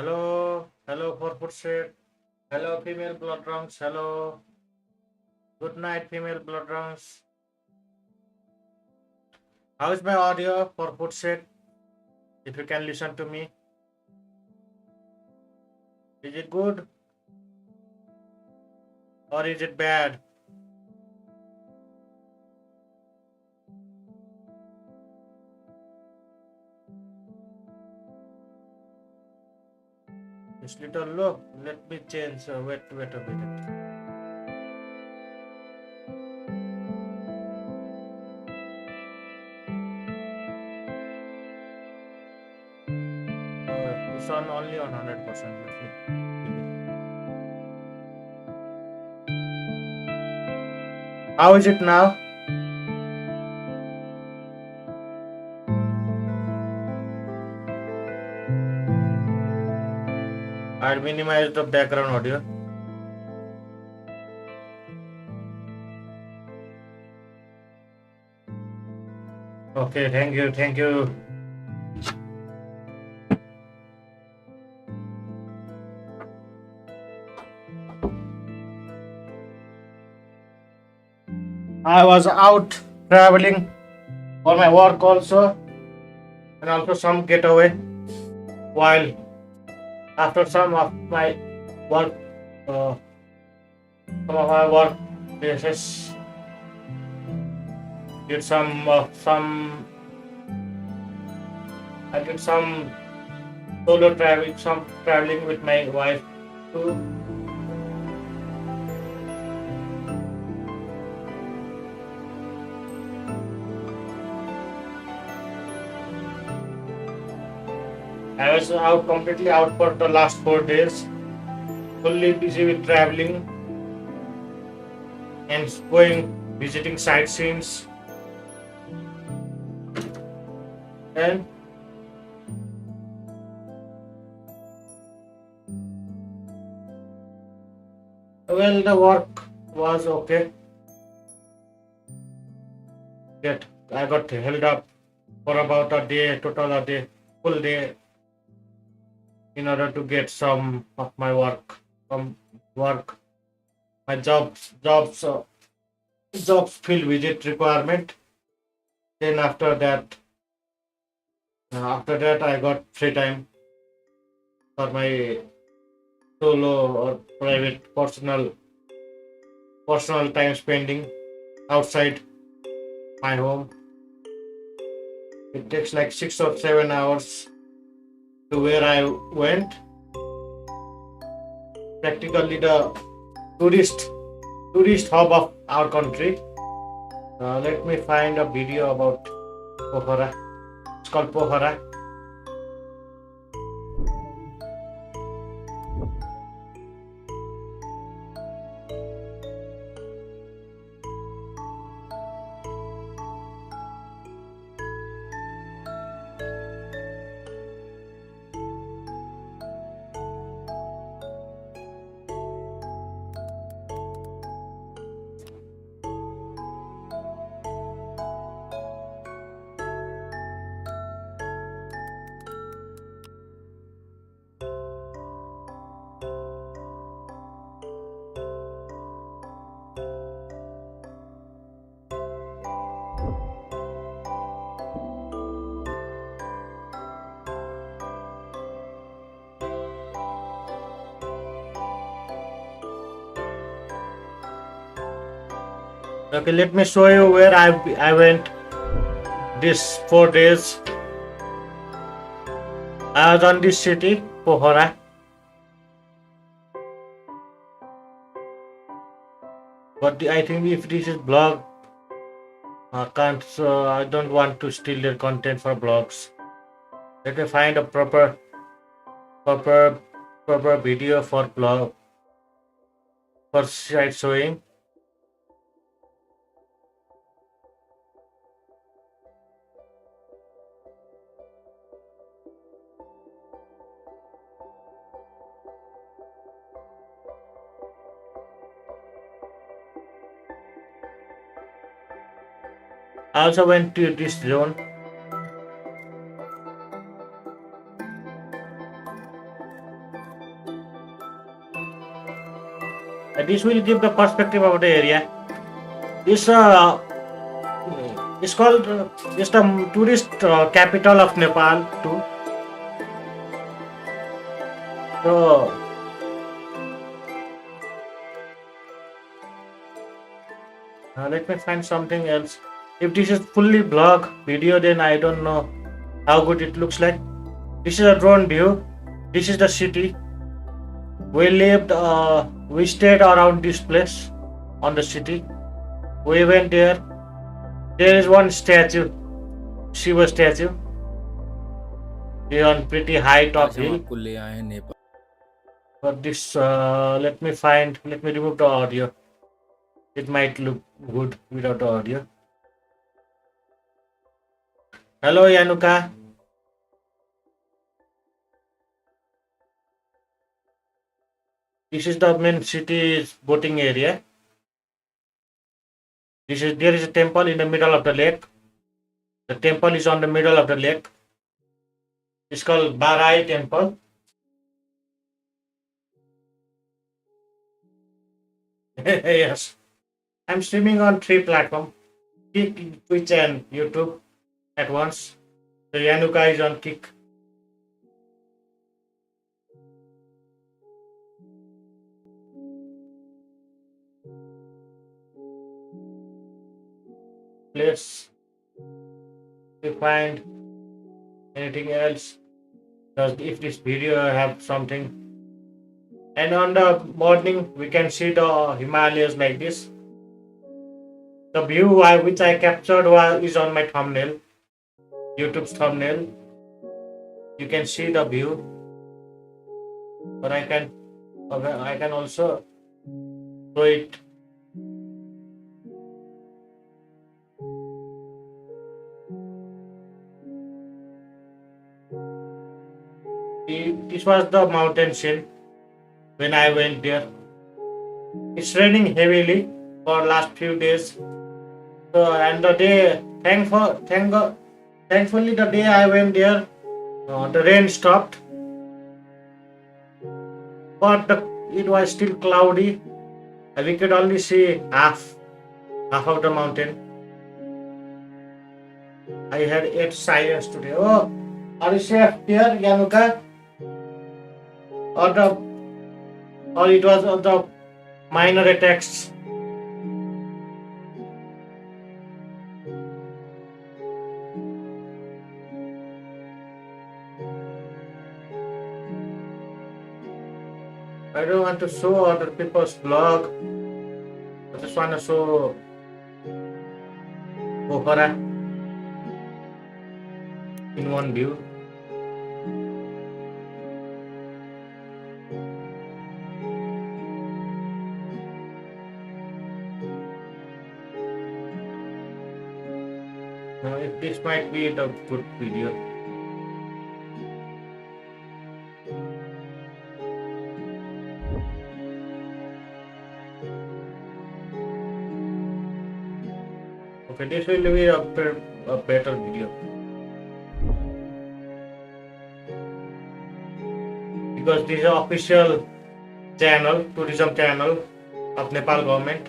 Hello, hello, 4 foot set. Hello, female blood drunks. Hello, good night, female blood drunks. How is my audio, 4 foot set? If you can listen to me, is it good or is it bad? It's little low. Let me change. Wait a minute. It's on only on 100%. Let me. How is it now? I'll minimize the background audio. Okay, thank you, thank you. I was out traveling for my work also, and also some getaway. While after some of my work, uh, some of my work places, did some. I did some solo traveling, some traveling with my wife too. I was out completely out for the last 4 days, fully busy with traveling and going visiting sightseeings and well the work was okay. Yet I got held up for about a day, total a day, full day in order to get some of my work from work. My jobs field visit requirement. Then after that I got free time for my solo or private personal time spending outside my home. It takes like 6 or 7 hours to where I went. Practically the tourist tourist hub of our country. Let me find a video about Pohara. It's called Pohara. Okay, let me show you where I went this 4 days. I was on this city, Pohara. But I think if this is blog, I can't. So I don't want to steal their content for blogs. Let me find a proper, proper video for blog for site showing. I also went to this zone. This will give the perspective of the area. This is called just a tourist capital of Nepal too. So let me find something else. If this is fully blog video, then I don't know how good it looks like. This is a drone view. This is the city. We stayed around this place on the city. We went there. There is one statue, Shiva statue. It's on pretty high top आज हम hill. आपको ले आए हैं Nepal. But this, let me remove the audio. It might look good without the audio. Hello, Yanuka. This is the main city's boating area. There is a temple in the middle of the lake. The temple is on the middle of the lake. It's called Barai Temple. Yes. I'm streaming on three platforms, Kick, Twitch, and YouTube at once. So Yanuka is on Kick. Please, if you find anything else, just if this video have something. And on the morning, we can see the Himalayas like this. The view which I captured is on my thumbnail, YouTube's thumbnail. You can see the view, but I can also show it. This was the mountain scene when I went there. It's raining heavily for last few days. So and the day, thankfully the day I went there, the rain stopped, but it was still cloudy. And we could only see half of the mountain. I had 8 sirens today. Oh, are you safe here, Yanuka? Or it was the minor attacks? I don't want to show other people's vlog. I just want to show Pokhara in one view. Now, if this might be the good video. Okay, this will be a better video. Because this is an official channel, tourism channel of Nepal government.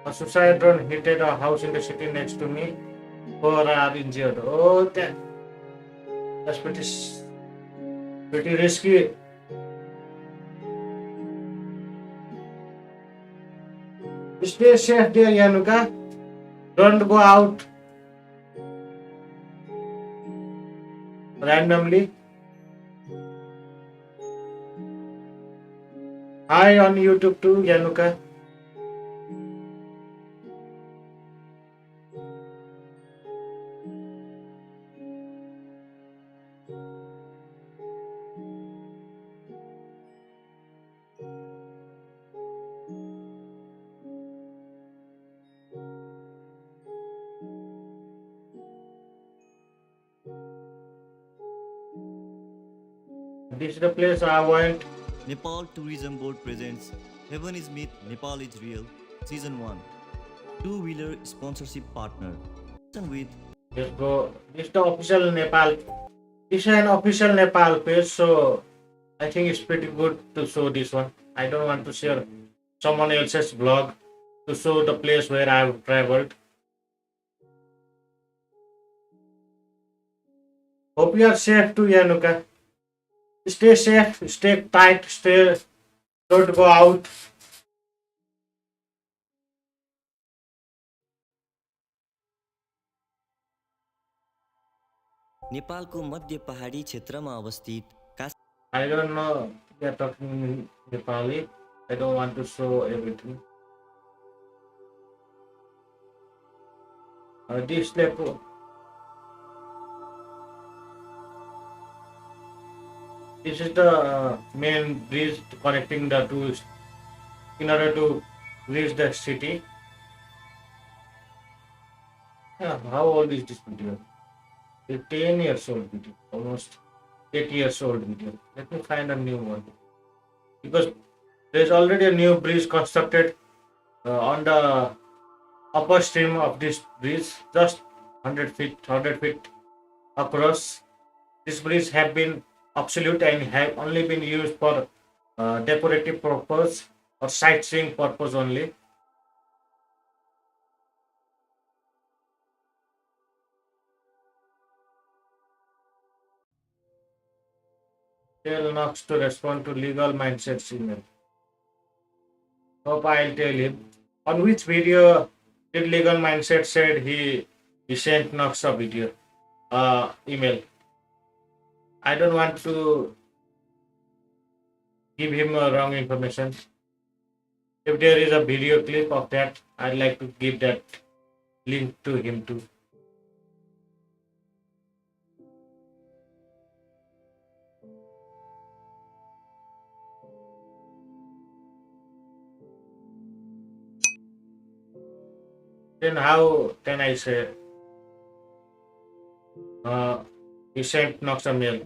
A suicide drone hit a house in the city next to me. 4 are injured. Oh, that's pretty risky. Stay safe there, Yanuka. Don't go out randomly. Hi on YouTube too, Yanuka. This is the place I went. Nepal Tourism Board presents Heaven is Myth, Nepal is Real, Season 1. Two-wheeler sponsorship partner. With Just go. This is the official Nepal. This is an official Nepal page, so I think it's pretty good to show this one. I don't want to share someone else's vlog to show the place where I've traveled. Hope you are safe too, Yanuka. Stay safe, stay tight, don't go out. नेपालको मध्य पहाडी क्षेत्रमा अवस्थित I don't know they are talking Nepali. I don't want to show everything. This lepo. This is the main bridge connecting the two in order to reach the city. Yeah, how old is this video? It's 10 years old video, almost 8 years old video. Let me find a new one because there's already a new bridge constructed on the upper stream of this bridge, just 100 feet across. These bridges have been obsolete and have only been used for decorative purpose or sightseeing purpose only. Tell Knox to respond to legal mindset's email. Hope I'll tell him. On which video did legal mindset said he sent Knox a video email? I don't want to give him wrong information. If there is a video clip of that, I'd like to give that link to him too. Then how can I say uh, he sent Knox a mail?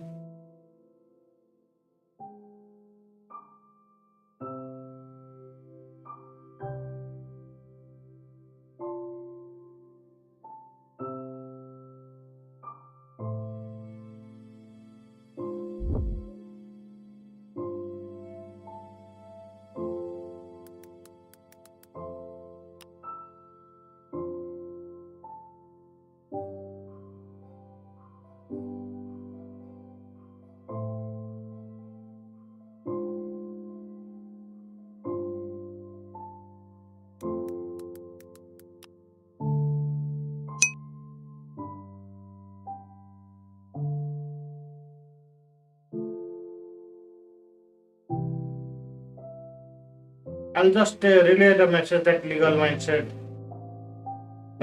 I'll just relay the message that legal mindset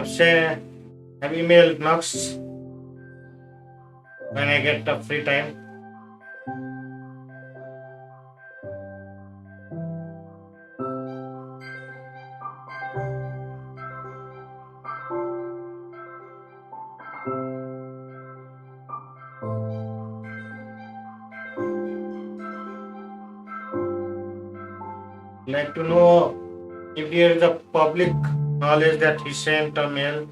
say have emailed Knox when I get the free time. Like to know if there is a public knowledge that he sent a mail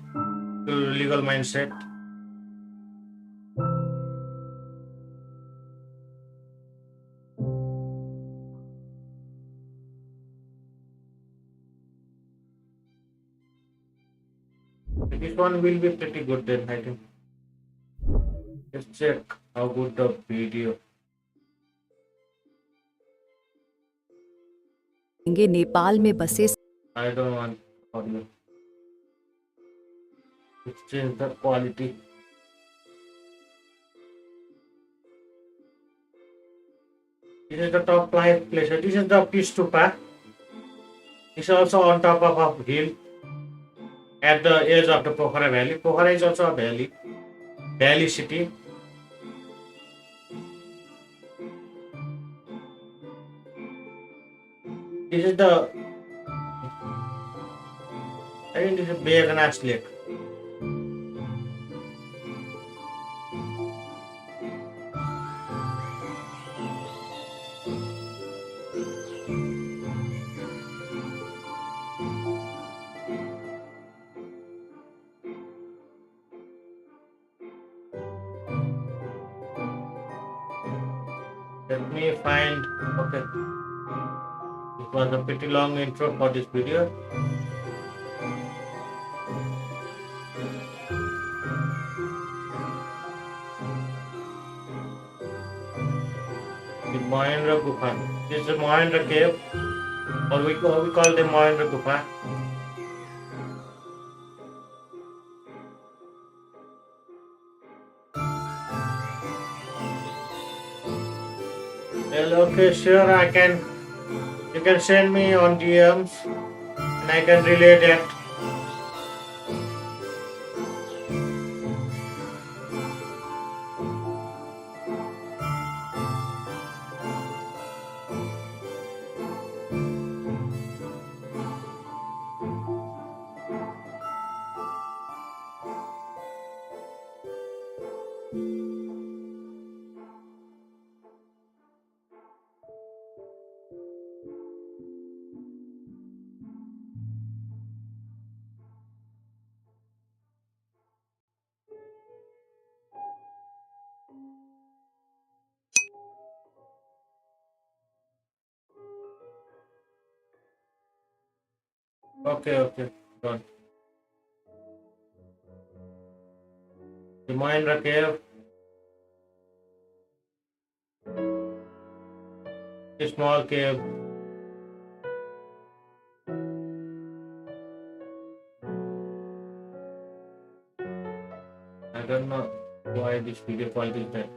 to legal mindset. This one will be pretty good then, I think. Let's check how good the video. करेंगे नेपाल में बसे I don't want audio. Let's change the quality. This is the top place. This is the Pistupa. It's also on top of a hill at the edge of the Pokhara Valley. Pokhara is also a valley city. This is the, I think this is Beganash Lake. Let me find, okay. It was a pretty long intro for this video. The Mahendra Gufa. This is the Mahendra cave, or we call them Mahendra Gufa. Well, okay, sure, you can send me on DMs and I can relay that. Okay. Done. The Mahindra cave. A small cave. I don't know why this video quality is bad.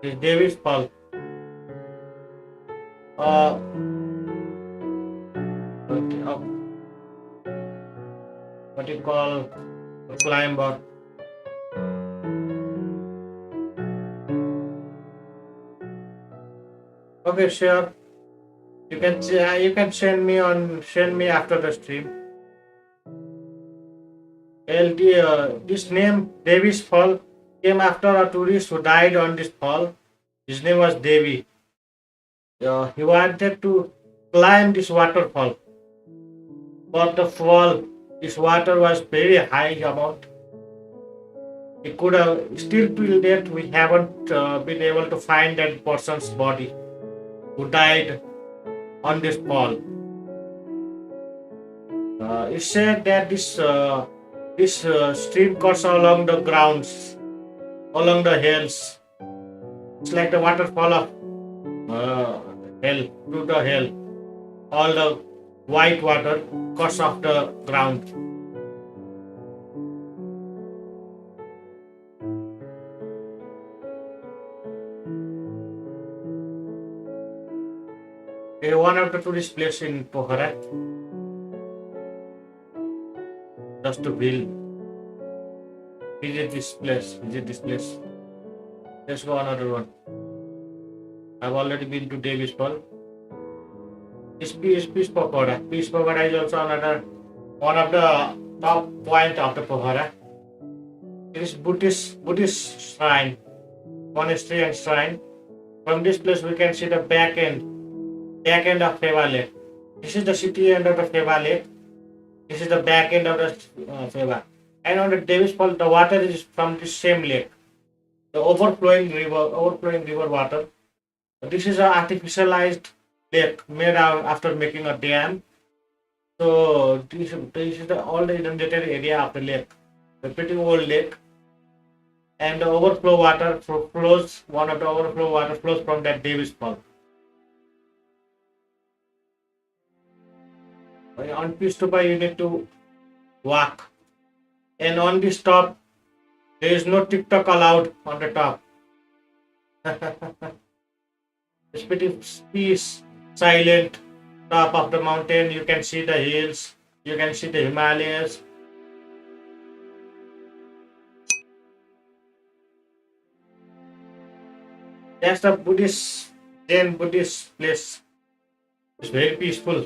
This Davis Fall. Uh, what what you call a climber. Okay, sure. You can send me after the stream. LD, this name Davis Fall came after a tourist who died on this fall. His name was Devi. He wanted to climb this waterfall, but the fall, this water was very high amount. He could have still till date we haven't been able to find that person's body who died on this fall. It's said that this stream cuts along the grounds, along the hills. It's like the waterfall of hell, through the hell. All the white water cuts off the ground. One of the tourist place in Pokhara, just to visit this place. Let's go another one. I've already been to Davis Fall. This Peace Pagoda. Peace Pagoda is also another one of the top point of the Pokhara. It is Buddhist shrine, monastery and shrine. From this place we can see the back end of Pheva Lake. This is the city end of the Pheva Lake. This is the back end of the Pheva. And on the Davis Fall, the water is from the same lake. The overflowing river water. This is an artificialized lake made out after making a dam. So this is the all the inundated area of the lake. The pretty old lake. And the overflow water flows. One of the overflow water flows from that Davis Fall. On Pistupa you need to walk, and on this top there is no TikTok allowed on the top. It's pretty peace, silent top of the mountain. You can see the hills, you can see the Himalayas. That's the Zen Buddhist place. It's very peaceful.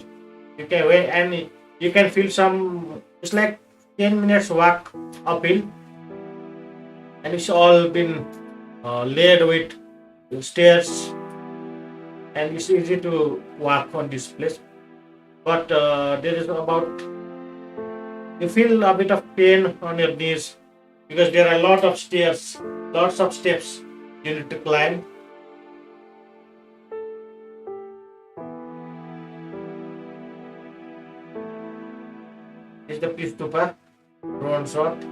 You can wait and you can feel some. It's like 10 minutes walk uphill, and it's all been laid with stairs, and it's easy to walk on this place. But there is about you feel a bit of pain on your knees because there are a lot of stairs, lots of steps you need to climb. Is the Pistupa drone shot.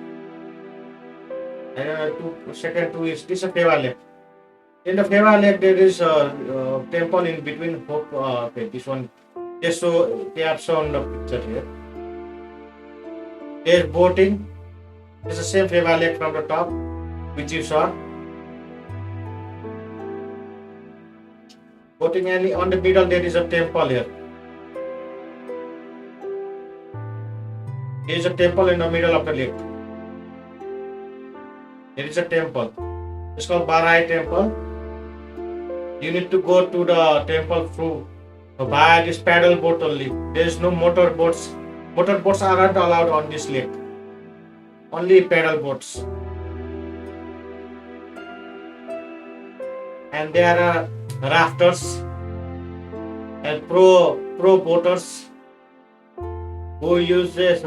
And second two is this is a Pheva Lake. In the Pheva Lake there is a temple in between. Okay, this one. They have shown the picture here. There's boating. It's the same Pheva Lake from the top, which you saw. Boating, and on the middle there is a temple here. There is a temple in the middle of the lake. There is a temple. It's called Barai Temple. You need to go to the temple through via this paddle boat only. There is no motor boats. Motor boats aren't allowed on this lake. Only paddle boats. And there are rafters and pro boaters who use their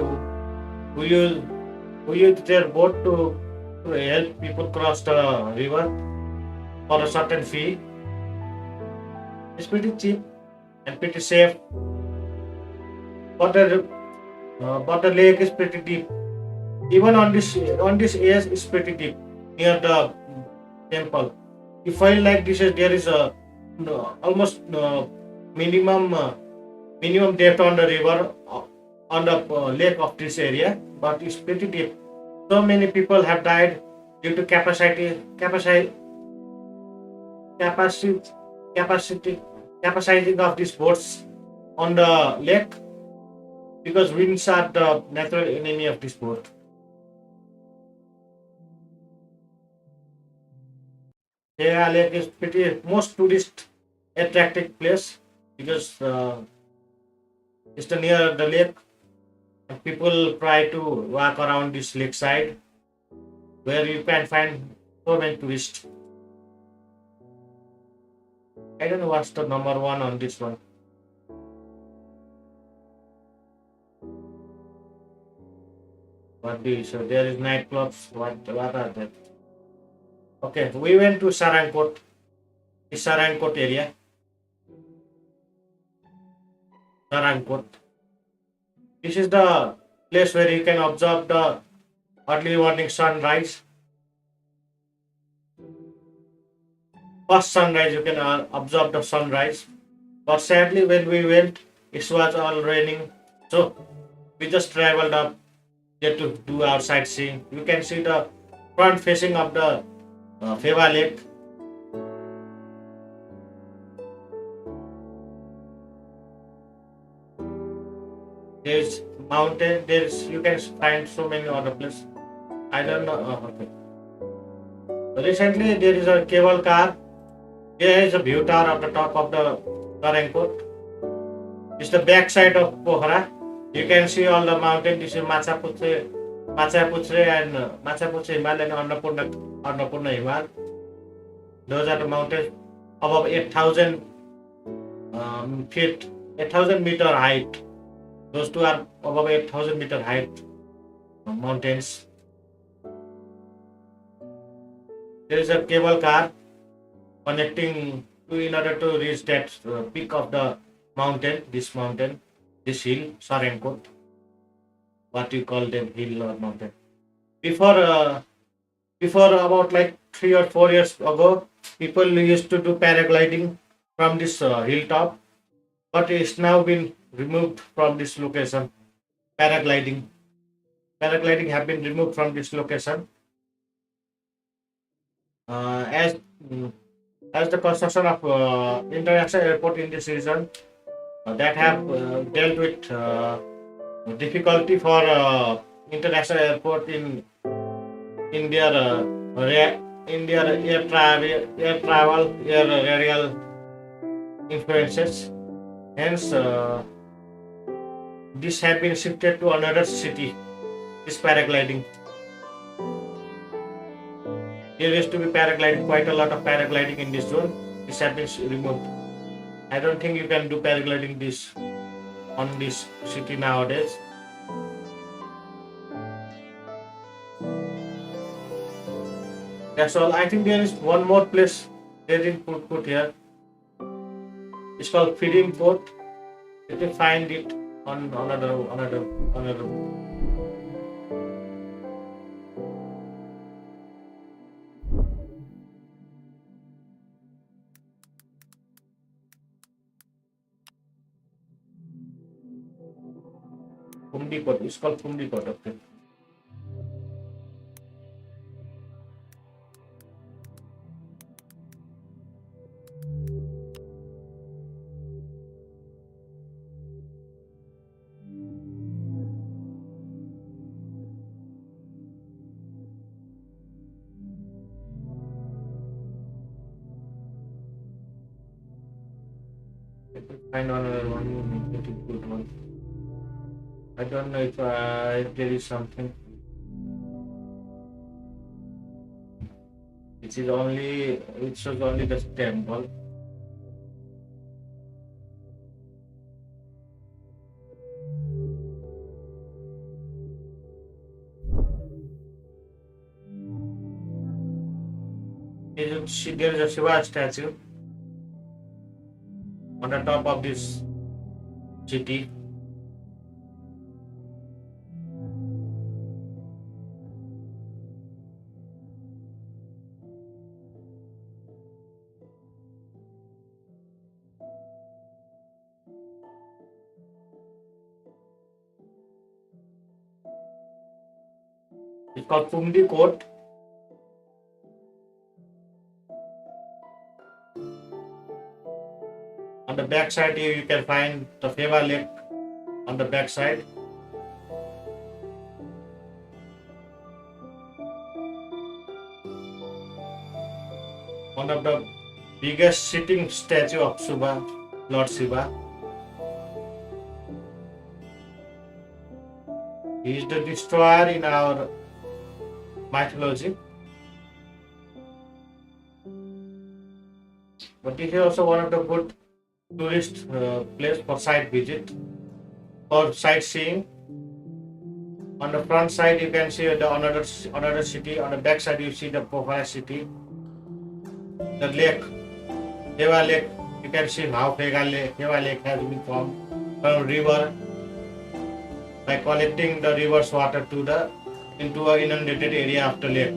boat to help people cross the river for a certain fee. It's pretty cheap. and pretty safe. But the lake is pretty deep. Even on this edge is pretty deep near the temple. You feel like there is a almost minimum minimum depth on the river on the lake of this area, but it's pretty deep. So many people have died due to capacity capacity capacity of these boats on the lake because winds are the natural enemy of this boat. Yeah, lake is pretty most tourist attractive place because it's the near the lake and people try to walk around this lakeside where you can find so many tourists. I don't know what's the number one on this one. What do you so there is nightclubs. What are that? Okay, we went to Sarangkot, the Sarangkot area. Sarangkot. This is the place where you can observe the early morning sunrise. First sunrise, you can observe the sunrise. But sadly, when we went, it was all raining. So we just traveled up there to do our sightseeing. You can see the front facing of the Feva Lake. There's mountain. There's you can find so many other places. I don't know. Okay. Recently, there is a cable car. There is a view tower at the top of the Sarangkot. It's the back side of Pokhara. You can see all the mountain. This is Machaputre and Machaputre Himal and Annapurna Himal. Those are the mountains above 8,000 feet, 8,000 meter height. Those two are above 8,000 meter height mountains. There is a cable car connecting to in order to reach that peak of the mountain, this hill, Sarangkot, what you call them hill or mountain. Before about like 3 or 4 years ago, people used to do paragliding from this hilltop, but it's now been removed from this location. Paragliding, paragliding have been removed from this location as mm, as the construction of international airport in this region that have dealt with difficulty for international airport in their air travel, air aerial influences. Hence, this have been shifted to another city. This paragliding. There used to be paragliding, quite a lot of paragliding in this zone. This have been removed. I don't think you can do paragliding this on this city nowadays. That's all. I think there is one more place they didn't put here. It's called Feeding Port. You can find it on another. Kumdi Port. It's called Kumdi Port. Okay. Let me find another one. Pretty good one. I don't know if there is something. It shows only the temple. There is a Shiva statue on the top of this city. It's called Pumdi Court. On the back side here you can find the Feva Lake on the back side. One of the biggest sitting statue of Shiva, Lord Shiva. He is the destroyer in our mythology. But this is also one of the good tourist place for site visit or sightseeing. On the front side you can see the another city. On the back side you see the Pokhara city. The lake, Feva Lake. You can see how Feva Lake has been formed from river by collecting the river's water into an inundated area of the lake.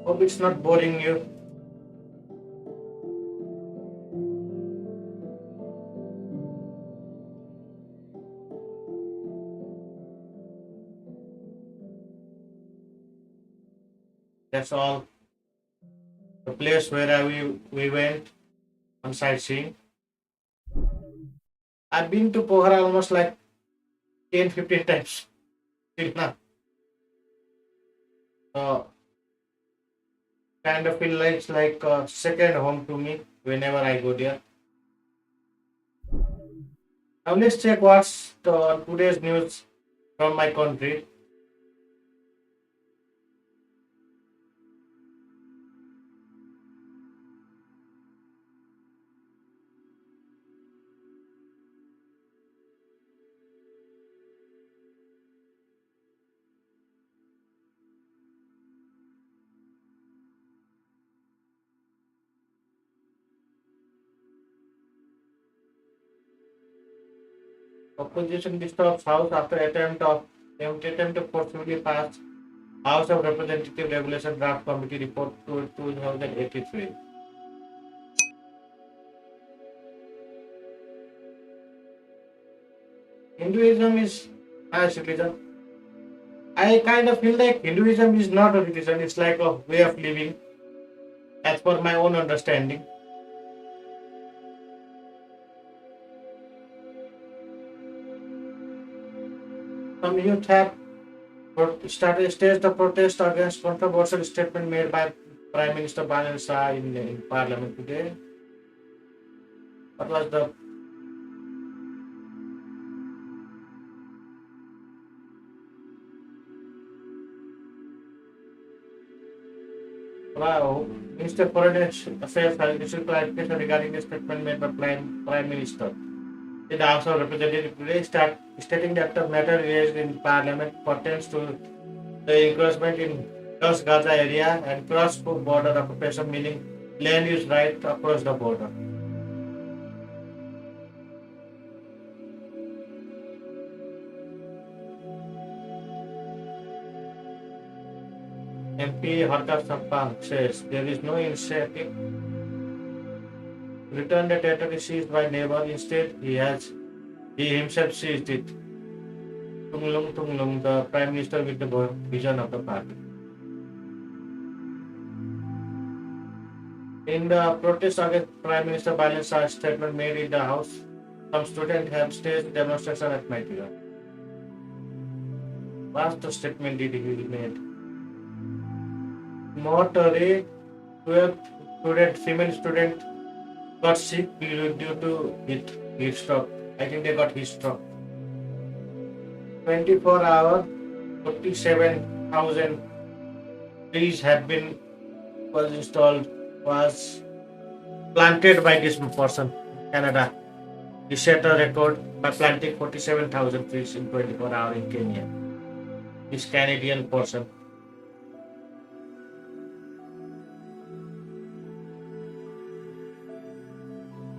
Hope it's not boring you. That's all. The place where we went on sightseeing. I've been to Pokhara almost like 10-15 times till now. So kind of feel like it's like a second home to me whenever I go there. Now let's check what's today's news from my country. Opposition disturbs House after attempt to forcibly pass House of Representative Regulation Draft Committee Report to 2083. Hinduism is a religion. I kind of feel like Hinduism is not a religion, it's like a way of living, as per my own understanding. Some youth have started staged a protest against controversial statement made by Prime Minister Balan Shah in Parliament today. What was the Wow, Minister of Foreign Affairs has issued clarification regarding the statement made by Prime Minister in the House of Representatives today, stating that the matter raised in Parliament pertains to the encroachment in West Gaza area and cross-border occupation, meaning land use right across the border. MP Harka Sampang says there is no initiative to return the territory seized by neighbor. Instead, he himself seized it. Tunglung, the Prime Minister with the vision of the party. In the protest against Prime Minister Balan Shah's statement made in the House, some students have staged demonstration at Maitila. What's the statement did he made? Mohotari, 12 female student got sick due to heat stroke. I think they got heat stroke. 24-hour, 47,000 trees have been was planted by this person, Canada. He set a record by planting 47,000 trees in 24 hours in Kenya. This Canadian person.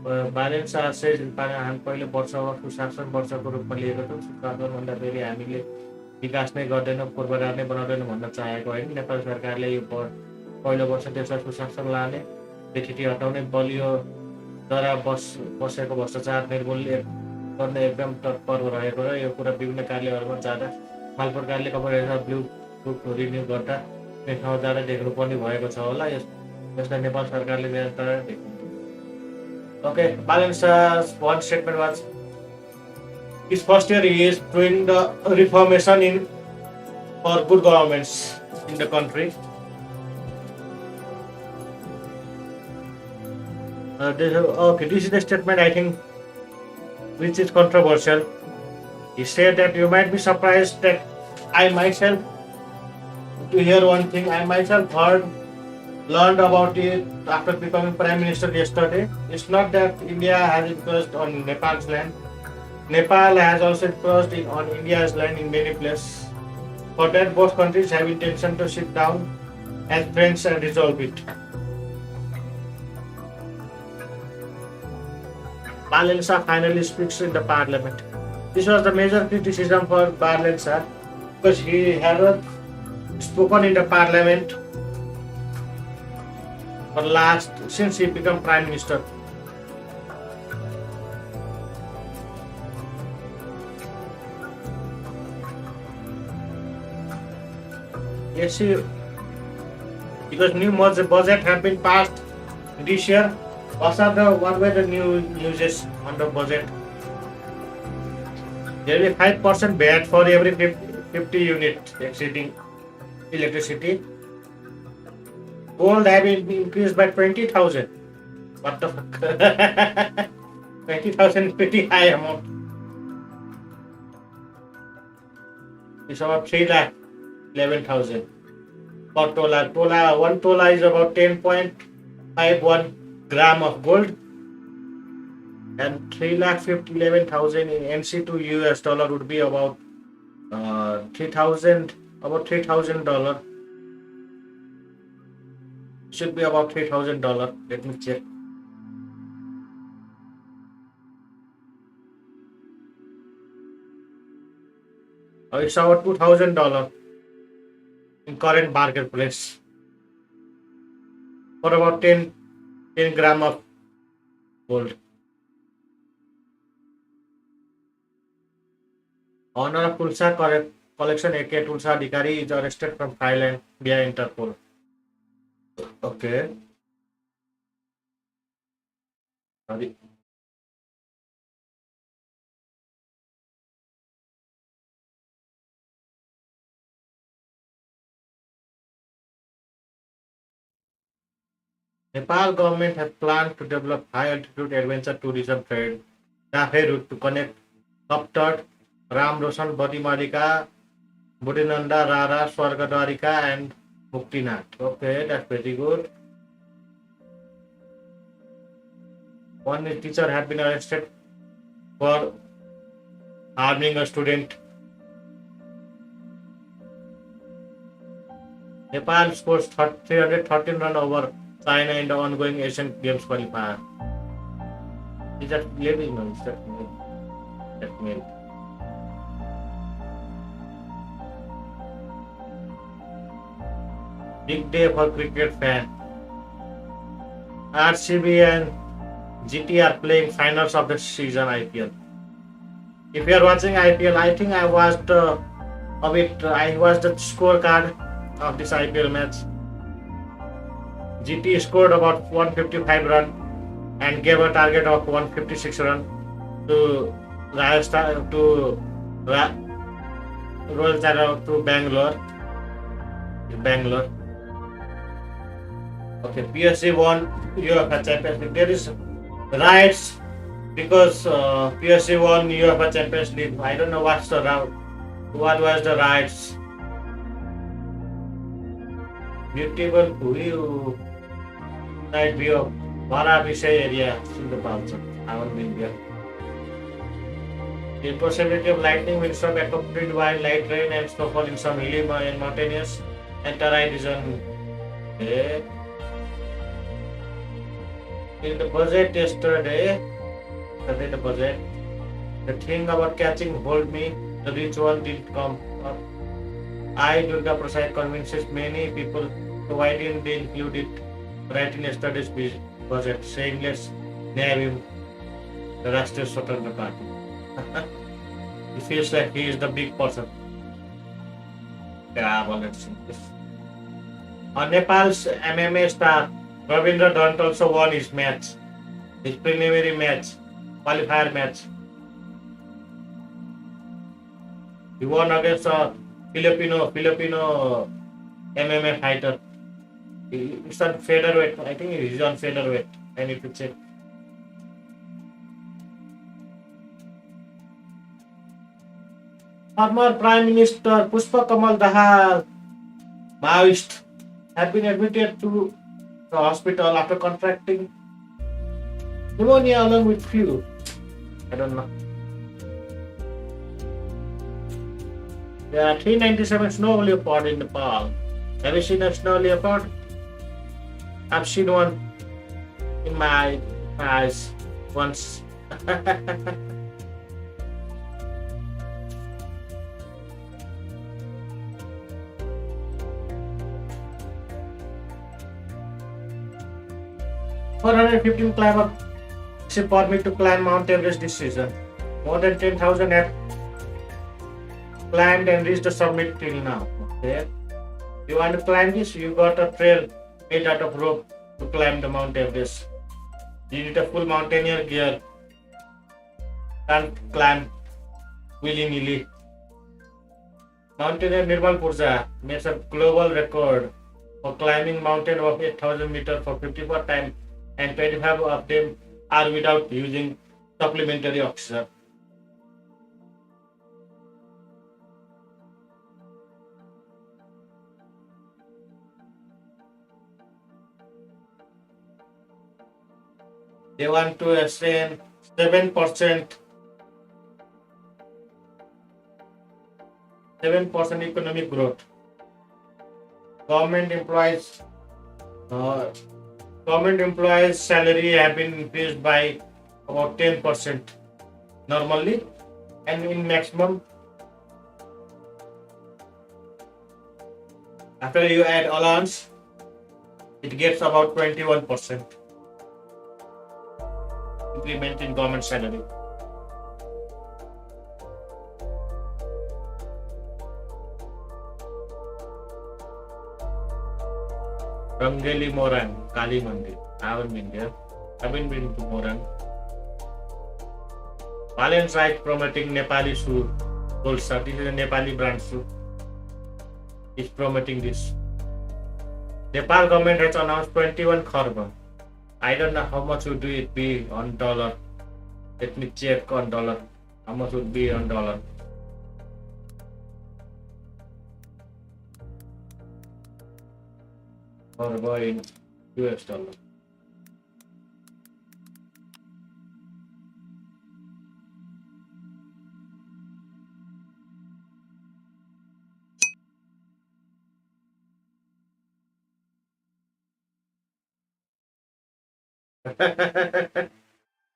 Balen Shah चाहिँ हामी पहिले वर्षमा सुशासन वर्षको रूपमा लिएको छौँ। सुशासन भन्दाखेरि हामीले विकास नै गर्दैनौँ, पूर्वाधार नै बनाउँदैनौँ भन्न चाहेको होइन। नेपाल सरकारले यो पहिलो वर्ष देशलाई सुशासन लाने, बेठिटी हटाउने, बलियोद्वारा बसेको भ्रष्टाचार निर्मूलन गर्ने एकदम तत्पर रहेको र यो कुरा विभिन्न कार्यहरूमा जाँदा माल प्रकारले कम्पनी ब्लू बुक रिन्यू गर्दा ठाउँ जाँदा देख्नुपर्ने भएको छ होला। यसलाई नेपाल सरकारले निरन्तर देख्नु। Okay, Balan Shah's one statement was his first year he is doing the reformation for good governments in the country. This is the statement I think which is controversial. He said that you might be surprised that I myself to hear one thing. I myself learned about it after becoming Prime Minister yesterday. It's not that India has encroached on Nepal's land. Nepal has also encroached on India's land in many places. For that, both countries have intention to sit down as friends and resolve it. Balan Shah finally speaks in the parliament. This was the major criticism for Balan Shah because he had spoken in the parliament since he became Prime Minister. Yes, because new budget have been passed this year. What were the new uses on the budget? There will be 5% VAT for every 50 units exceeding electricity. Gold have been increased by 20,000. What the fuck? 20,000 is pretty high amount. It's about 3,11,000 per tola. One tola is about 10.51 gram of gold, and 3,11,000 in NC to US dollar would be about $3,000. Should be about $3,000. Let me check. It's about $2,000 in current marketplace for about 10 gram of gold. Owner of Tulsa collection AK Tulsa Adhikari is arrested from Thailand via Interpol. Okay. Sorry. Nepal government has planned to develop high-altitude adventure tourism trade cafe route to connect Kaptad, Ramroshan, Badimarika, Budinanda, Rara, Swargadwarika and Muktinath. Okay, that's pretty good. One teacher had been arrested for harming a student. Nepal scores 313 runs over China in the ongoing Asian Games qualifier. Is that ladies? No, is that male? That male. Big day for cricket fan. RCB and GT are playing finals of the season IPL. If you are watching IPL, I think I watched a bit. I watched the scorecard of this IPL match. GT scored about 155 runs and gave a target of 156 runs to Rajasthan, to Royal Challengers, to Bangalore. Okay, PSG won UEFA Champions League. There is riots because PSG won UEFA Champions League. I don't know what was the riots. Beautiful view, night view of Varavisay area in the Palcha. I haven't been there. The possibility of lightning will strike accompanied by light rain and snowfall in some hilly and mountainous and terrain region. Okay. In the budget yesterday, the budget, the thing about catching hold me, the ritual didn't come up. I, Durga Prasad, convinces many people, so why didn't they include it right in yesterday's budget, saying let's nab him, the Rashtriya Swatantra Party. He feels like he is the big person. Yeah, well, let's see this. On Nepal's MMA star, Ravindra Dant also won his match, his preliminary match, qualifier match. He won against a Filipino MMA fighter. It's on featherweight. I think he's on featherweight. I need to check. Former Prime Minister Pushpa Kamal Dahal, Maoist, have been admitted to the hospital after contracting pneumonia along with flu. I don't know. There are 397 snow leopard in Nepal. Have you seen a snow leopard? I've seen one in my eyes once. $415 climber received permit to climb Mount Everest this season. More than 10,000 have climbed and reached the summit till now. Okay. You want to climb this? You got a trail made out of rope to climb the Mount Everest. You need a full mountaineer gear. Can't climb willy-nilly. Mountaineer Nirmal Purja makes a global record for climbing mountain of 8,000 meters for 54 times, and 25 of them are without using supplementary oxygen. They want to ascend 7% economic growth. Government employees salary have been increased by about 10% normally, and in maximum after you add allowance it gets about 21% increment in government salary. Rangeli Moran, Kali Mandir. I haven't been there. I've been to Moran. Valiant Strike promoting Nepali shoe. Polestar. This is a Nepali brand shoe. It's promoting this. Nepal government has announced 21 kharba. I don't know how much would it be on dollar. Let me check on dollar. How much would be on dollar? Kharba in US dollar.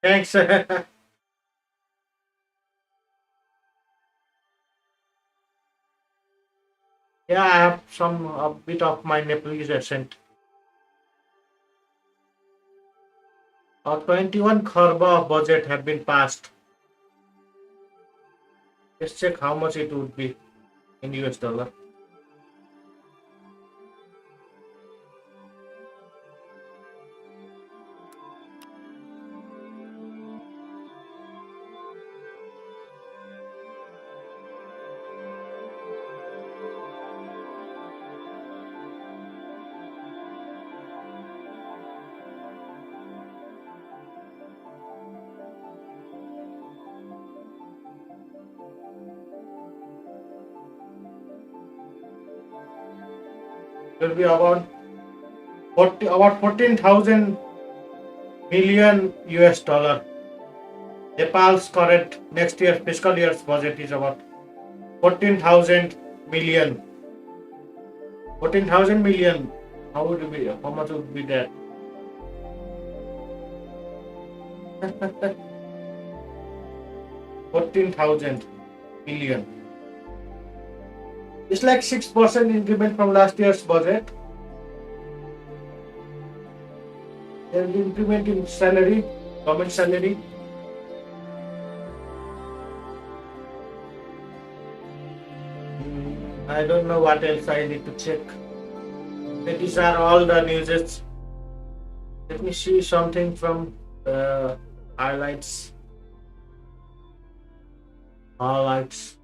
Thanks. Yeah, I have a bit of my Nepalese accent. 21 kharba budget have been passed. Let's check how much it would be in US dollar. It will be about 14,000 million US dollar. Nepal's current next year fiscal year's budget is about 14,000 million. 14,000 million. How would it be? How much would be that? $14,000 million. It's like 6% increment from last year's budget. There will be increment in salary, government salary. I don't know what else I need to check. These are all the newses. Let me see something from highlights. Highlights.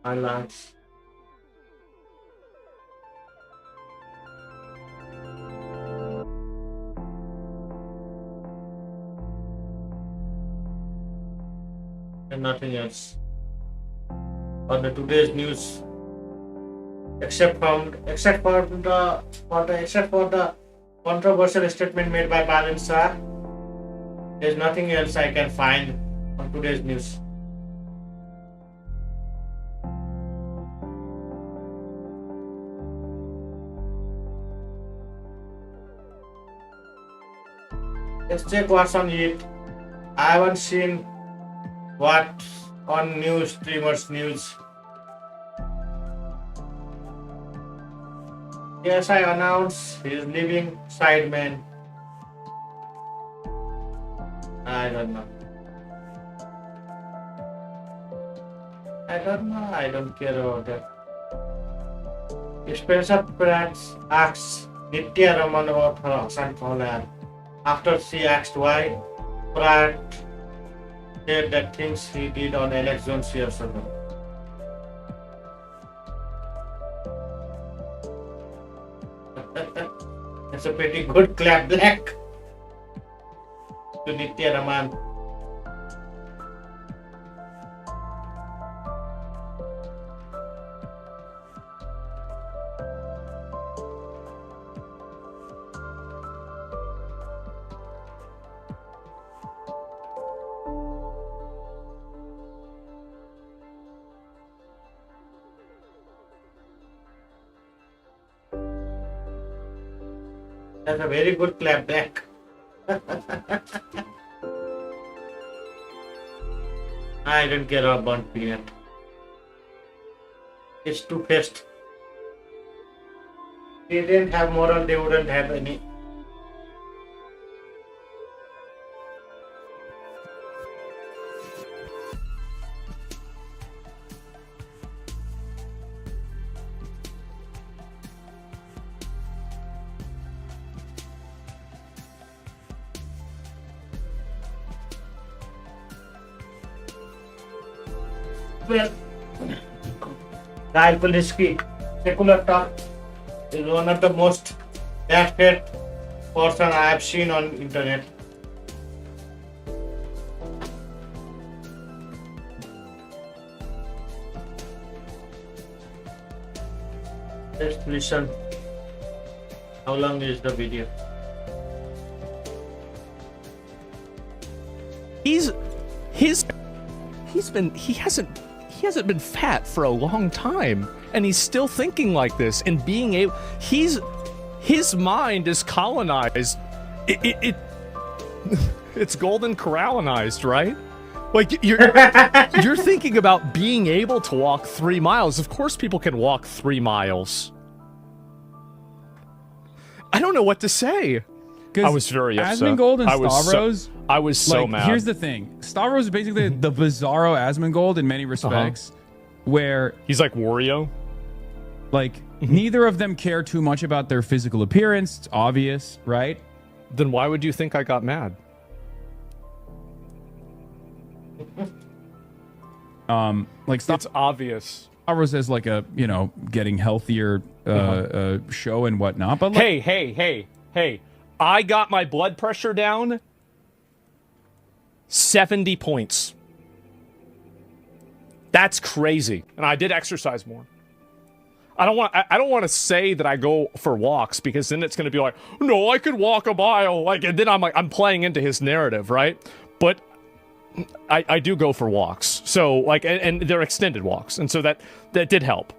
And nothing else on the today's news, except for the controversial statement made by Balin Shah. There's nothing else I can find on today's news. Let's check what's on it. I haven't seen what on news, streamers news. Yes, I announced he's leaving Sidemen. I don't know. I don't care about that. Spencer Pratt asks Nitya Raman about her Hassan Kaulan. After she asked why, Pratt said that things he did on Alex Jones years ago. That's a pretty good clap back to Nitya Raman. That's a very good clap back. I don't care about peanut. It's two-faced. They didn't have moral, they wouldn't have any. Well, Kyle Polinsky, secular talk, is one of the most bad person I have seen on internet. Let's listen. How long is the video? He hasn't been fat for a long time, and he's still thinking like this and being able. His mind is colonized. It's golden corralonized, right? Like you're thinking about being able to walk 3 miles. Of course, people can walk 3 miles. I don't know what to say. I was very upset. Asmongold and Stavros. I was so mad. Here's the thing: Stavros is basically the bizarro Asmongold in many respects, where he's like Wario. Like neither of them care too much about their physical appearance. It's obvious, right? Then why would you think I got mad? Like it's obvious. Stavros as like a getting healthier show and whatnot. But like, hey! I got my blood pressure down 70 points. That's crazy. And I did exercise more. I don't want to say that I go for walks, because then it's going to be like, no, I could walk a mile. Like, and then I'm playing into his narrative, right? But I do go for walks. So like, and they're extended walks, and so that did help.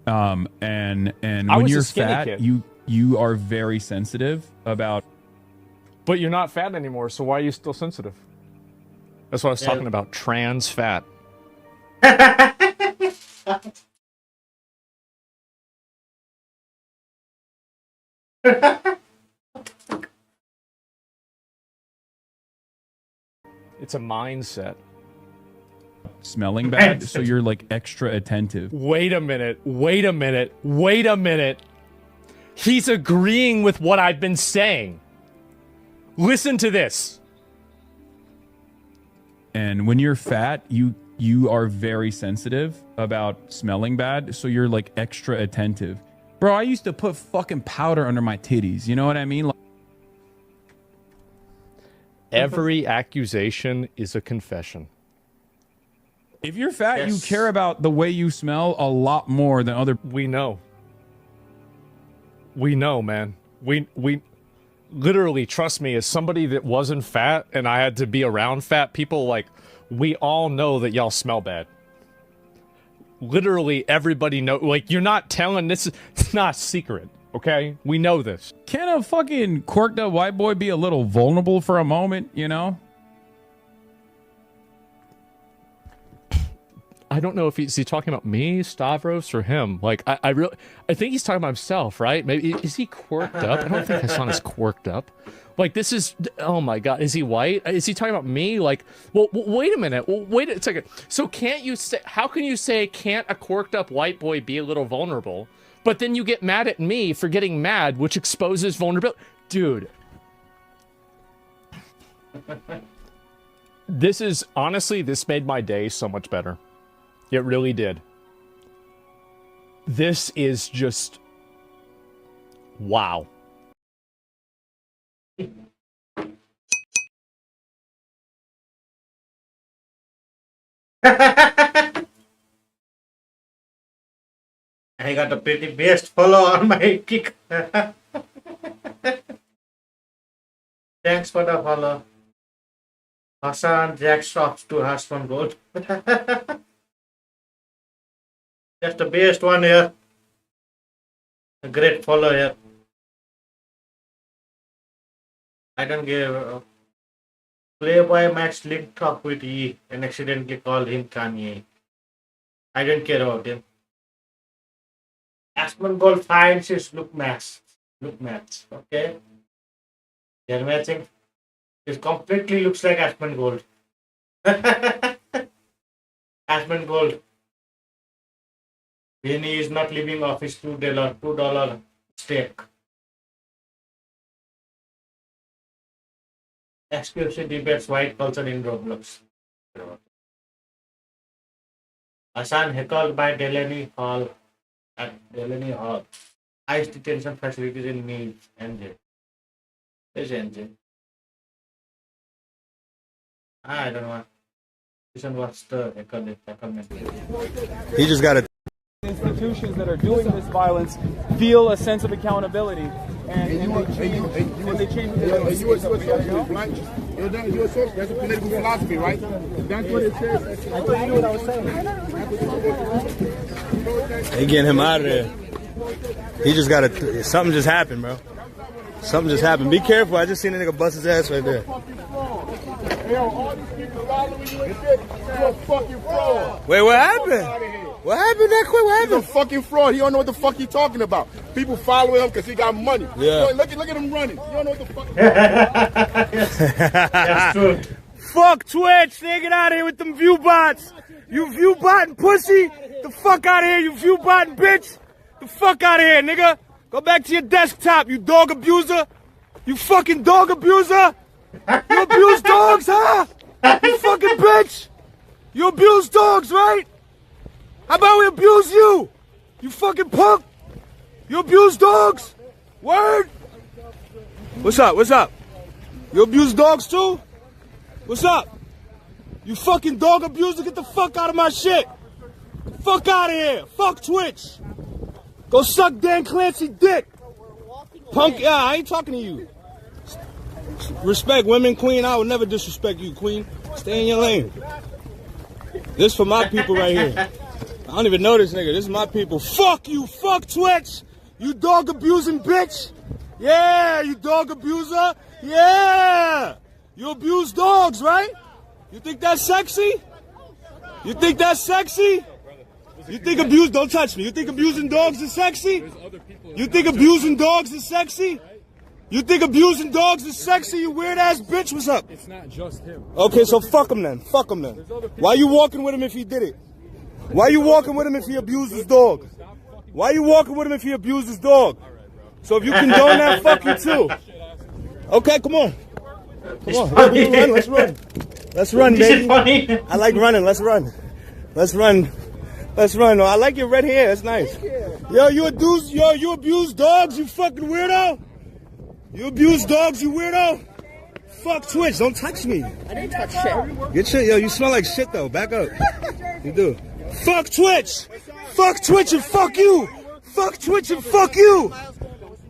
And I when was a you're skinny fat, kid. you are very sensitive about. But you're not fat anymore, so why are you still sensitive? That's what I was talking about. Trans fat. It's a mindset. Smelling bad, so you're like extra attentive. Wait a minute. Wait a minute. Wait a minute. He's agreeing with what I've been saying. Listen to this. And when you're fat, you are very sensitive about smelling bad, so you're like extra attentive. Bro, I used to put fucking powder under my titties. You know what I mean? Like, Every accusation is a confession. if you're fat, you Yes. care about the way you smell a lot more than other. We know. We know, man. We literally, trust me, as somebody that wasn't fat and I had to be around fat people, like, we all know that y'all smell bad. Literally everybody know, like, you're not telling this, it's not a secret, okay? We know this. Can a fucking quirked up white boy be a little vulnerable for a moment? You know? I don't know if is he talking about me, Stavros, or him. Like, I think he's talking about himself, right? Maybe is he quirked up? I don't think Hassan is quirked up. Like, this is, oh my god, is he white? Is he talking about me? Like, well, wait a minute. Well, wait a second. So can't you say? How can you say can't a quirked up white boy be a little vulnerable? But then you get mad at me for getting mad, which exposes vulnerability, dude. This is honestly, this made my day so much better. It really did. This is just... wow. I got a pretty best follow on my kick. Thanks for the follow. Hassan Jack stops to Hassan Gold. Just the best one here. A great follow here. I don't give. Playboy Max linked up with E and accidentally called him Kanye. I don't care about him. Aspen Gold finds his look match. Okay? They're matching. It completely looks like Aspen Gold. Aspen Gold. Vinny is not living off his $2 stake. Exclusive debates white culture in Roblox. Hassan heckled by Delaney Hall at Delaney Hall. ICE detention facilities in Nice, NJ. Where's NJ? I don't know. Listen, what's the hecklement? He just got to. Institutions that are doing this violence feel a sense of accountability, and they change. You a socialist, right? You're a socialist. That's a political philosophy, right? That's what it says. I thought you knew what I was saying. They getting him out of there. He just got to. Something just happened, bro. Something just happened. Be careful. I just seen a nigga bust his ass right there. All these people following you and shit. You're a fucking fraud. Wait, what happened? What happened that quick? What happened? He's a fucking fraud. He don't know what the fuck he talking about. People following him because he got money. Yeah. Look at him running. You don't know what the fuck. That's true. Fuck Twitch, nigga, get out of here with them view bots. You view botting pussy. The fuck out of here, you view botting bitch. The fuck out of here, nigga. Go back to your desktop, you dog abuser. You fucking dog abuser. You abuse dogs, huh? You fucking bitch. You abuse dogs, right? How about we abuse you? You fucking punk. You abuse dogs. Word. What's up? What's up? You abuse dogs too? What's up? You fucking dog abuser, get the fuck out of my shit. Fuck out of here. Fuck Twitch. Go suck Dan Clancy dick. Punk, yeah, I ain't talking to you. Respect women, queen. I would never disrespect you, queen. Stay in your lane. This for my people right here. I don't even know this nigga. This is my people. Fuck you. Fuck Twitch. You dog abusing bitch. Yeah, you dog abuser. Yeah. You abuse dogs, right? You think that's sexy? You think that's sexy? You think abuse, don't touch me. You think abusing dogs is sexy? You think abusing dogs is sexy? You think abusing dogs is sexy, you weird ass bitch? What's up? It's not just him. Okay, so fuck him then. Fuck him then. Why you walking with him if he did it? Why you walking with him if he abused his dog? Why you walking with him if he abused his dog? So if you condone that, fuck you too. Okay, come on. Come on. Let's run. Let's run, This is baby. funny. I like running. Let's run. Let's run. Let's run. Oh, I like your red hair. That's nice. Yo, you abuse dogs, you fucking weirdo. You abuse dogs, you weirdo. Fuck Twitch. Don't touch me. I didn't touch shit. Get shit. Yo, you smell like shit though. Back up. You do. Fuck Twitch. Fuck Twitch and fuck you. Fuck Twitch and fuck you.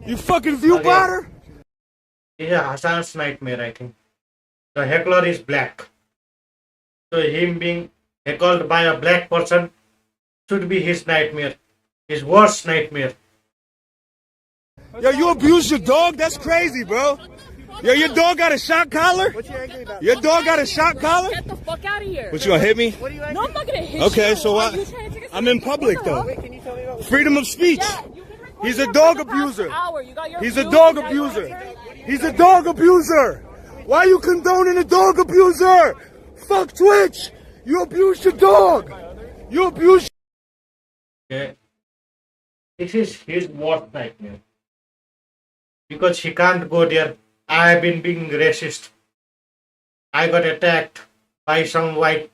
You fucking view Okay. botter. This is Hassan's nightmare, I think. The heckler is black. So him being heckled by a black person should be his nightmare. His worst nightmare. Yo, you abuse your dog? That's crazy, bro. Yo, your dog got a shot collar? Your dog got a shot collar? Get the fuck out of here. What, you gonna hit me? No, I'm not gonna hit you. Okay, so Are what? you trying to take us I'm to- in public What the though. hell? Freedom of speech. Yeah, you've been recording He's a us dog for the past abuser. hour. You got your He's a views, dog you got abuser. your answer. He's a dog abuser. Why you condoning a dog abuser? Fuck Twitch. You abuse your dog. You abuse. Okay. This is his worst nightmare. Because he can't go there. I have been being racist. I got attacked by some white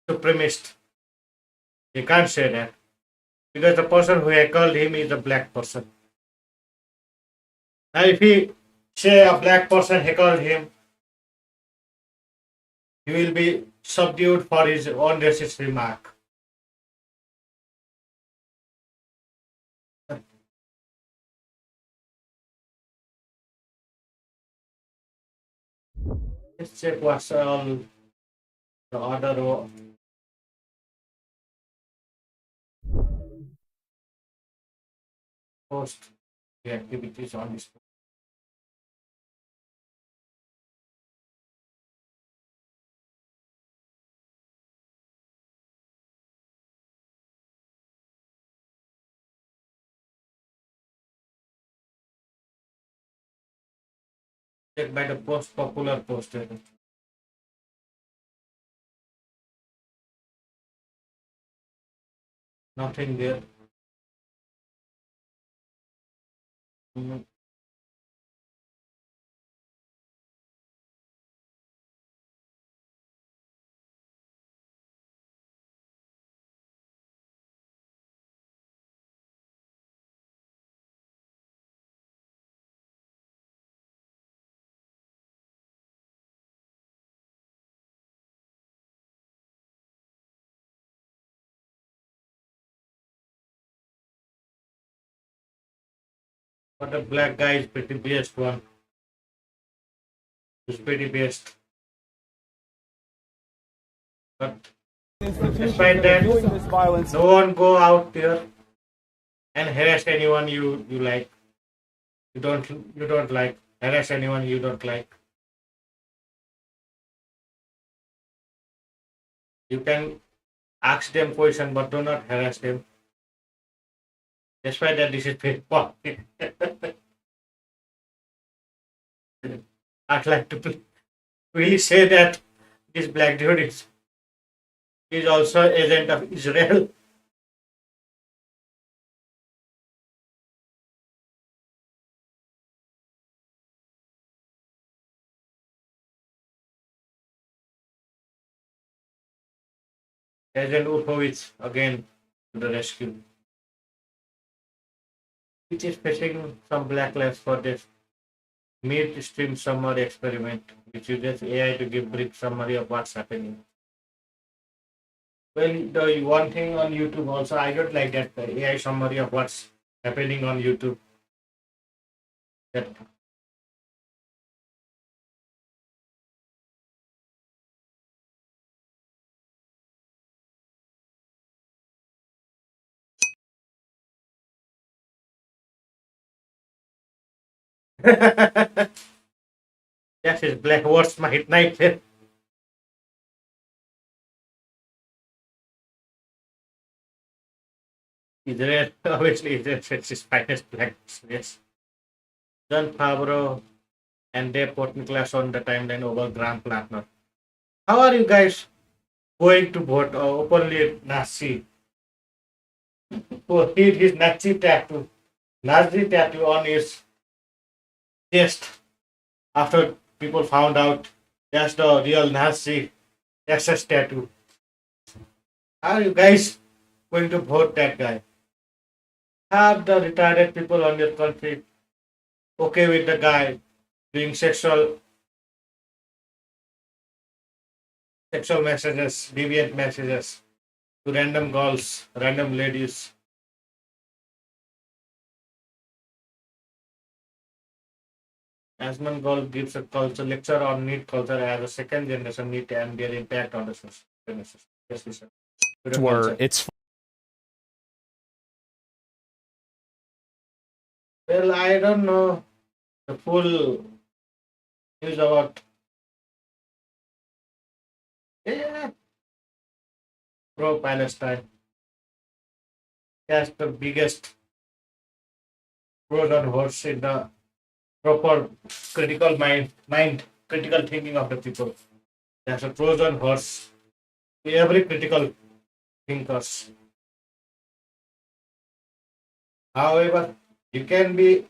supremacist. He can't say that. Because the person who heckled him is a black person. Now if he say a black person heckled him, he will be subdued for his own racist remark. Let's check what's all the order. Post the activities on this. Check by the most popular poster. Nothing there. Mhm. But the black guy is pretty best one. He's pretty best. But despite that, Doing this violence. no one go out there and harass anyone you like. You don't like. Harass anyone you don't like. You can ask them question, but do not harass them. Despite that, this is very popular. I'd like to really say that this black dude is also agent of Israel. Agent Ufovich again to the rescue. Which is facing some backlash for this mid-stream summary experiment, which uses AI to give brief summary of what's happening. Well, the one thing on YouTube also, I don't like that AI summary of what's happening on YouTube. That Yes, it's Black Worst my nightmare. Israel, obviously, Israel fits his finest black. Yes. John Favreau and Dave Portniclass on the timeline over Graham Plattner. How are you guys going to vote openly Nazi? Who did his Nazi tattoo on his chest after people found out that's the real Nazi SS tattoo. How are you guys going to vote that guy? Have the retarded people on your country okay with the guy doing sexual messages, deviant messages to random girls, random ladies? Asman Gol gives a culture lecture on NEET culture as a second generation NEET and their impact on the society. Yes, sir. Where it's Well, I don't know the full news about pro-Palestine. That's the biggest Trojan horse in the proper critical critical thinking of the people. That's a Trojan horse to every critical thinkers. However, you can be,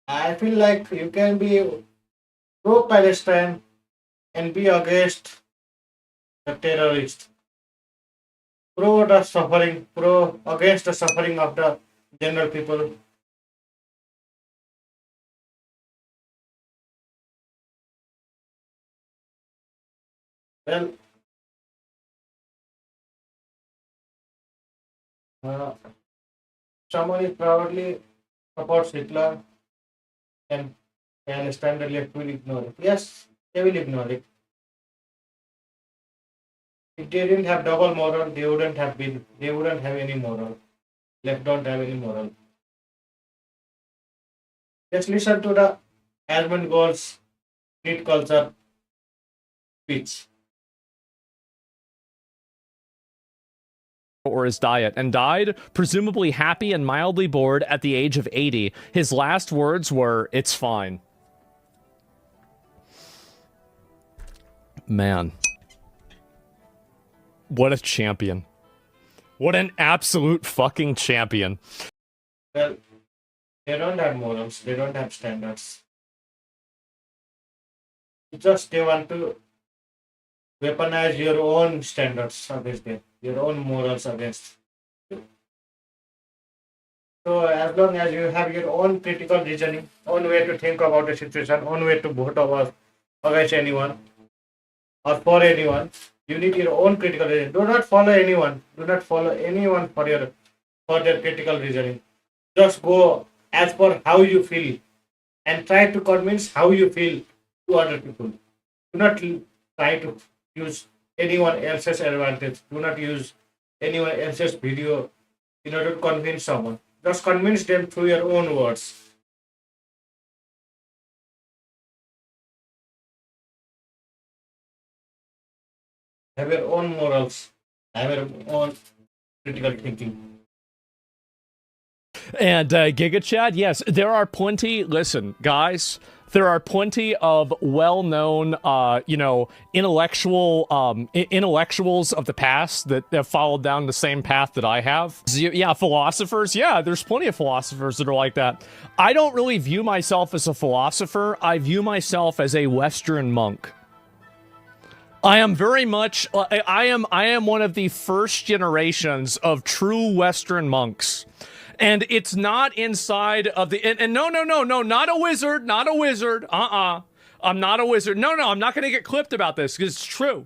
I feel like you can be pro-Palestine and be against the terrorist, against the suffering of the general people. Well, someone is proudly supports Hitler and Palestine, the left will ignore it. Yes, they will ignore it. If they didn't have double moral, they wouldn't have any moral. Left don't have any moral. Just listen to the Edmund Gold's NEET culture speech. or his diet and died presumably happy and mildly bored at the age of 80. His last words were, "It's fine." Man. What a champion. What an absolute fucking champion. Well, they don't have morals, they don't have standards. Just they want to weaponize your own standards against them, your own morals against you. So as long as you have your own critical reasoning, own way to think about the situation, own way to vote against anyone or for anyone, you need your own critical reasoning. Do not follow anyone. Do not follow anyone for their critical reasoning. Just go as per how you feel and try to convince how you feel to other people. Do not try to use anyone else's advantage. Do not use anyone else's video in order to convince someone. Just convince them through your own words. Have your own morals. Have your own critical thinking. And Giga Chad, yes, there are plenty. Listen, guys, there are plenty of well-known, intellectuals of the past that have followed down the same path that I have. Yeah, philosophers. Yeah, there's plenty of philosophers that are like that. I don't really view myself as a philosopher. I view myself as a Western monk. I am very much. I am one of the first generations of true Western monks. And it's not inside of the... And no, not a wizard, not a wizard. I'm not a wizard. No, I'm not going to get clipped about this, because it's true.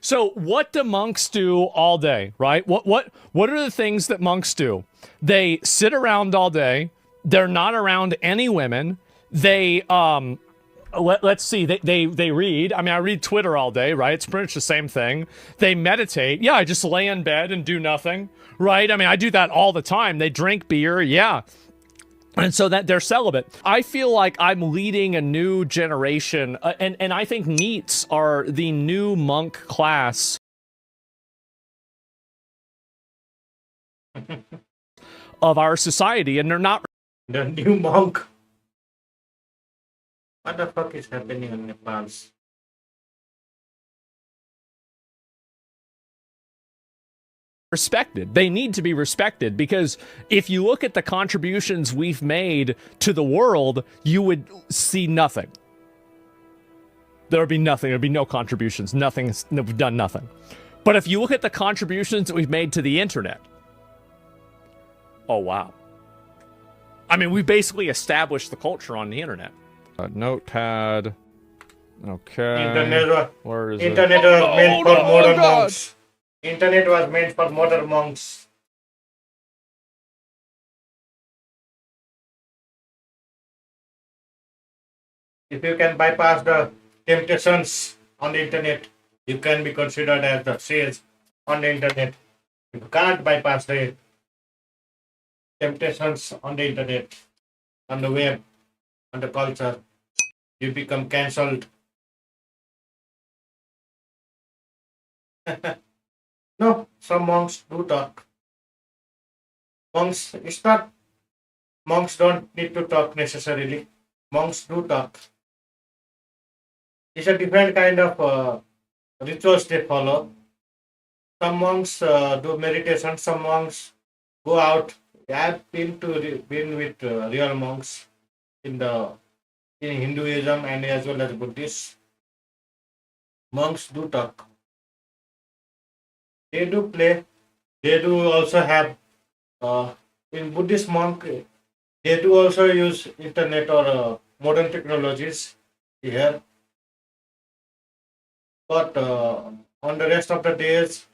So what do monks do all day, right? What are the things that monks do? They sit around all day. They're not around any women. They... let's see, they read. I mean, I read Twitter all day, right? It's pretty much the same thing. They meditate. Yeah, I just lay in bed and do nothing, right? I mean, I do that all the time. They drink beer, yeah. And so that they're celibate. I feel like I'm leading a new generation, and I think NEETs are the new monk class of our society, and they're not The new monk. What the fuck is happening in Nepal? respected. They need to be respected, because if you look at the contributions we've made to the world, you would see nothing. There would be nothing. There would be no contributions. Nothing. We've done nothing. But if you look at the contributions that we've made to the internet, oh wow. I mean, we basically established the culture on the internet. Notepad. Okay. Internet Where is Internet it? was meant for Oh, modern God. monks. Internet was meant for modern monks. If you can bypass the temptations on the internet, you can be considered as the sage on the internet. If you can't bypass the temptations on the internet, on the web, on the culture, you become cancelled. No, some monks do talk. Monks don't need to talk necessarily. Monks do talk. It's a different kind of rituals they follow. Some monks do meditation. Some monks go out. I've been with real monks in Hinduism and as well as Buddhist. Monks do talk. They do play. They do also have in Buddhist monk. They do also use internet or modern technologies here. But on the rest of the days,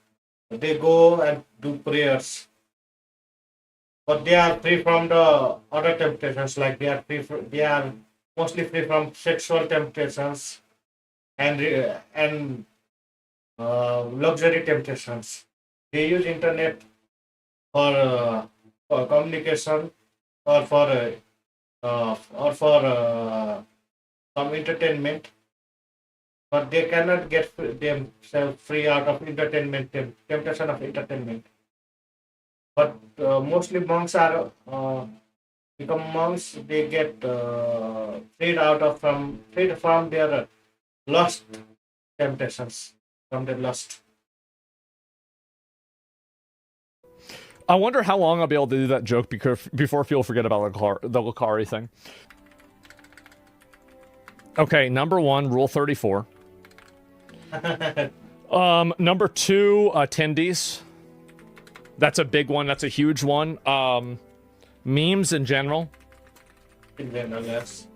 they go and do prayers. But they are free from the other temptations. Like they are mostly free from sexual temptations and luxury temptations. They use internet for communication or for some entertainment, but they cannot get themselves free out of entertainment temptation of entertainment. But mostly monks are become monks. They get freed from their lust temptations, from their lust. I wonder how long I'll be able to do that joke before people forget about the Lucari thing. Okay, number 1, Rule 34. Number 2, attendees. That's a big one. That's a huge one. Memes in general. In general, yes.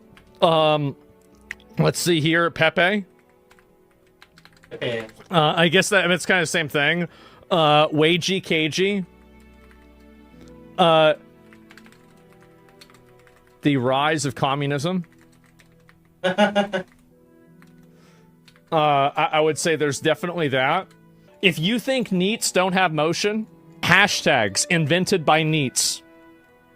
Let's see here, Pepe. Okay. I guess it's kind of the same thing. Wagey KG. The rise of communism. I would say there's definitely that. If you think NEETs don't have motion, hashtags invented by NEETs.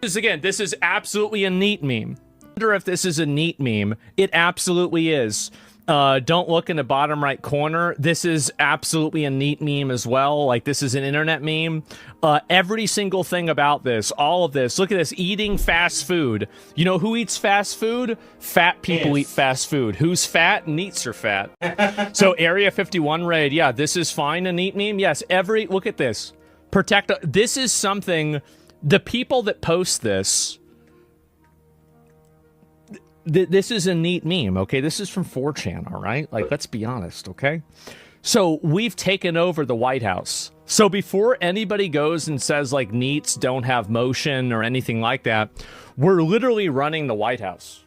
This is absolutely a NEET meme. I wonder if this is a NEET meme. It absolutely is. Don't look in the bottom right corner. This is absolutely a NEET meme as well. Like, this is an internet meme. Every single thing about this, all of this. Look at this, eating fast food. You know who eats fast food? Fat people eat fast food. Who's fat? NEETs are fat. So Area 51 raid, yeah, this is fine, a NEET meme. Yes, look at this. This is something, the people that post this, this is a NEET meme, okay? This is from 4chan, all right? Like, let's be honest, okay? So we've taken over the White House. So before anybody goes and says, like, NEETs don't have motion or anything like that, we're literally running the White House.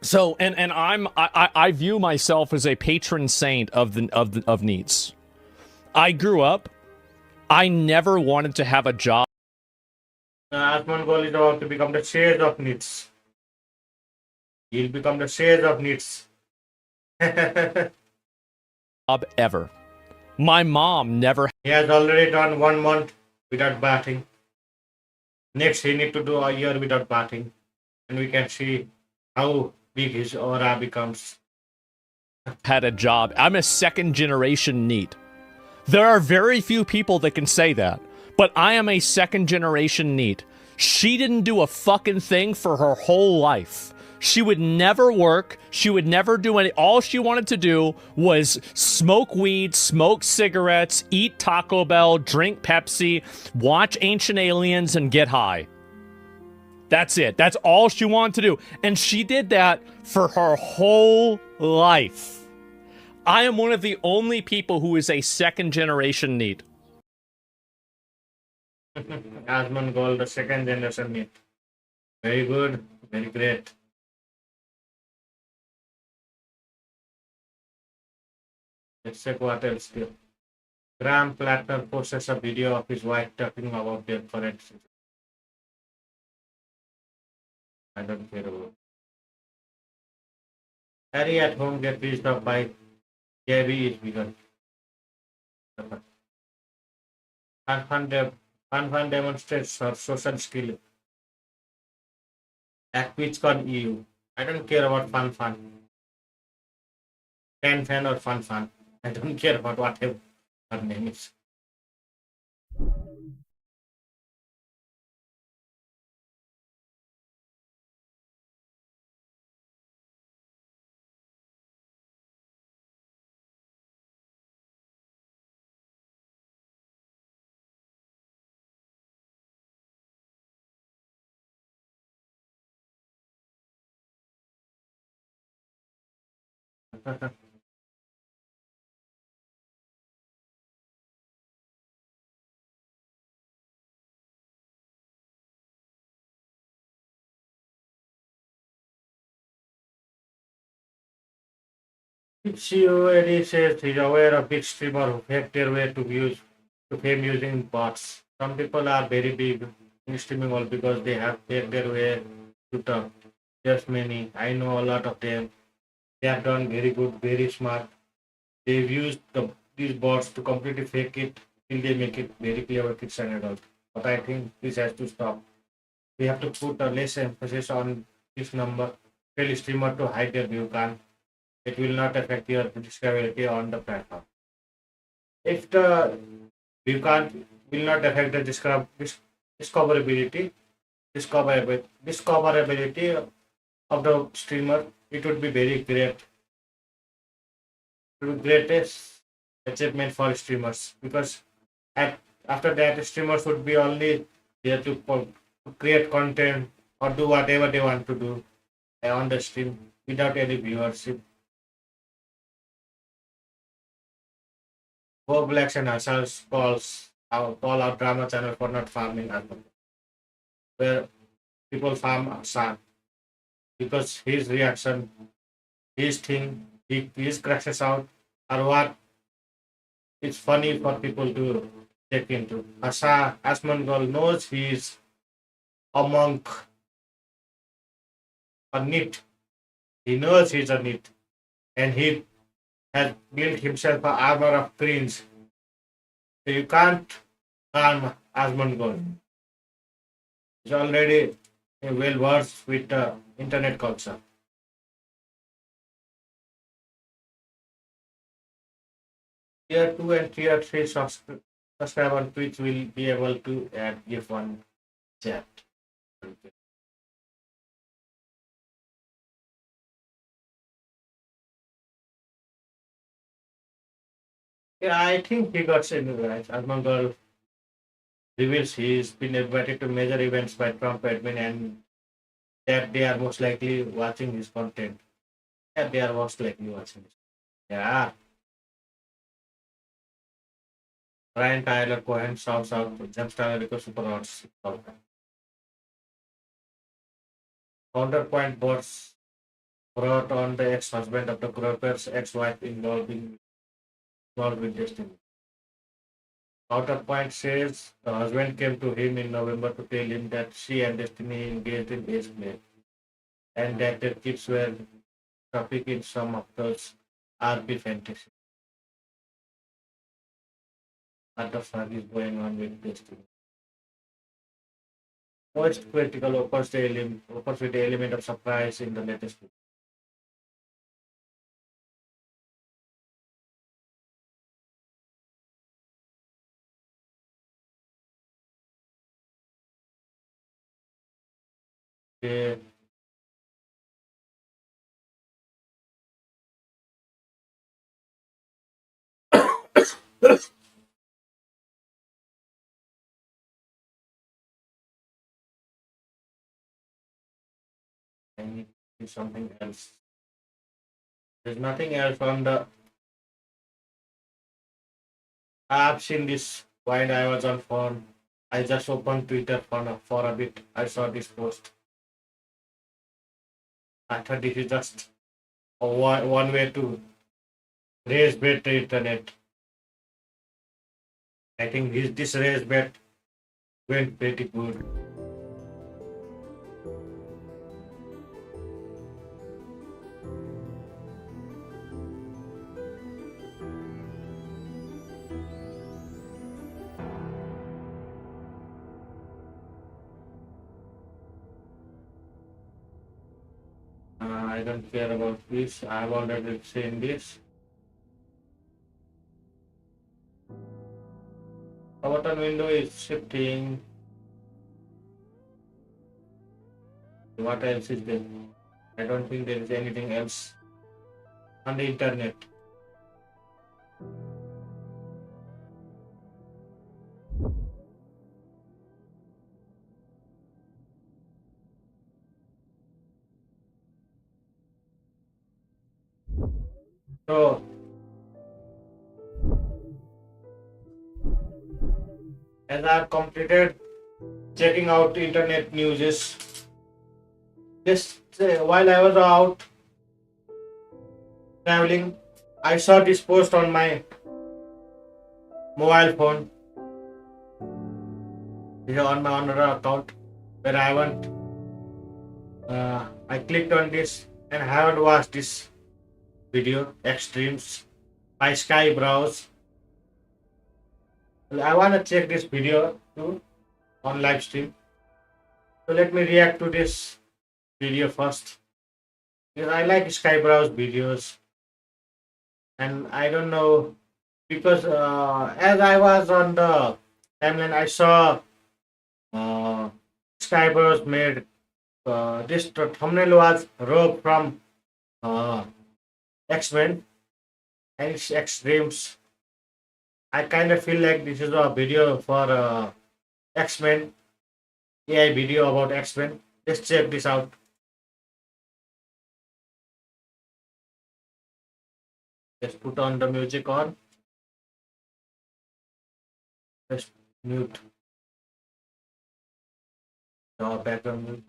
So, and I view myself as a patron saint of NEETs. I grew up, I never wanted to have a job. Asmongold is about to become the sage of NEETs. He'll become the sage of NEETs. Ever. My mom never. He has already done 1 month without bathing. Next, he need to do a year without bathing, and we can see how big his aura becomes. Had a job. I'm a second generation NEET. There are very few people that can say that, but I am a second generation NEET. She didn't do a fucking thing for her whole life. She would never work. She would never do any. All she wanted to do was smoke weed, smoke cigarettes, eat Taco Bell, drink Pepsi, watch Ancient Aliens, and get high. That's it. That's all she wanted to do. And she did that for her whole life. I am one of the only people who is a second generation NEET. Asmongold, the second generation NEET. Very good, very great. Let's check what else here. Graham Plattner posts a video of his wife talking about their forensics. I don't care about. Harry at home get pissed off by Gabby is begun. Fan demonstrates her social skill. At QuizCon EU. I don't care about fun. Fan or fun. I don't care about whatever her name is. CEO Eddie says he's aware of each streamer who hacked their way to fame using bots. Some people are very big in streaming all because they have hacked their way to top. Just many. I know a lot of them. They have done very good, very smart. They've used these bots to completely fake it till they make it very clever kids and adults. But I think this has to stop. We have to put a less emphasis on this number. Tell streamer to hide their view can. It will not affect your discoverability on the platform. If the view can will not affect the discoverability of the streamer, it would be very great. It would be greatest achievement for streamers because after that streamers would be only there to create content or do whatever they want to do on the stream without any viewership. Bob Blacks and ourselves call our drama channel for not farming album, where people farm Sam because his reaction, his thing, his crashes out are what is funny for people to check into. Asmongold knows he is a monk, a NEET. He knows he's a NEET, and he has built himself an armor of cringe. So you can't harm Asmongold. He's already well versed with internet culture. Tier 2 and Tier 3 subscribe on Twitch will be able to add GIF one chat. Yeah, I think he got it right. Asmongold reveals he's been invited to major events by Trump admin and that they are most likely watching his content. Yeah, they are most likely watching it. Yeah. Ryan Tyler Cohen shouts out James Tyler because Super Rods. Counterpoint bots brought on the ex-husband of the Groper's ex-wife involved with Destiny. Counterpoint says the husband came to him in November to tell him that she and Destiny engaged in age play and that their kids were trafficked in some of those RP fantasy. What the fuck is going on with Destiny? Most critical offers with the element of surprise in the latest movie. Okay. I need to do something else. There's nothing else on the. I've seen this while I was on phone. I just opened Twitter for a bit. I saw this post. I thought this is just one way to raise bet the internet. I think this raise bet went pretty good. I don't care about this. I've already seen this. The button window is shifting. What else is there? I don't think there is anything else on the internet. So, as I've completed checking out internet news, while I was out traveling, I saw this post on my mobile phone. Here on my another account where I went. I clicked on this and haven't watched this video extremes by Sky Browse. I want to check this video too on live stream. So let me react to this video first. Because I like Sky Browse videos, and I don't know because as I was on the timeline, I saw Sky Browse made this thumbnail was Rogue from X-Men and it's Extremes. I kind of feel like this is a video for X-Men, AI video about X-Men. Let's check this out. Let's put on the music on. Let's mute the background music.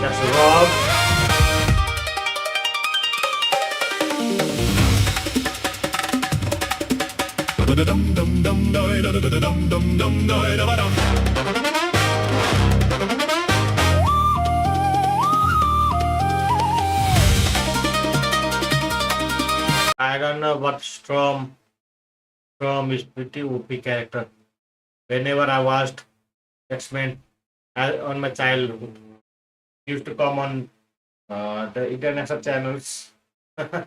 That's Rob. I don't know what Storm is pretty OP character. Whenever I watched X-Men on my childhood, it used to come on the international channels at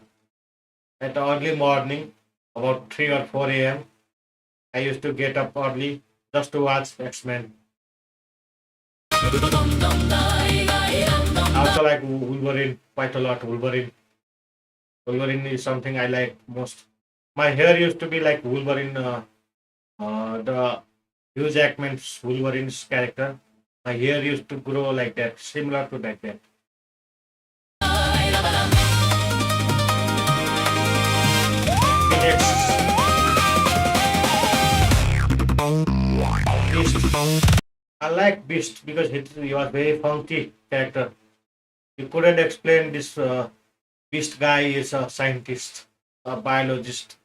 early morning, about 3 or 4 a.m. I used to get up early just to watch X-Men. I also like Wolverine quite a lot. Wolverine is something I like most. My hair used to be like Wolverine, the Hugh Jackman's Wolverine's character. My hair used to grow like that, similar to that. Beast. I like Beast because he was very funky character. You couldn't explain this. Beast guy is a scientist, a biologist.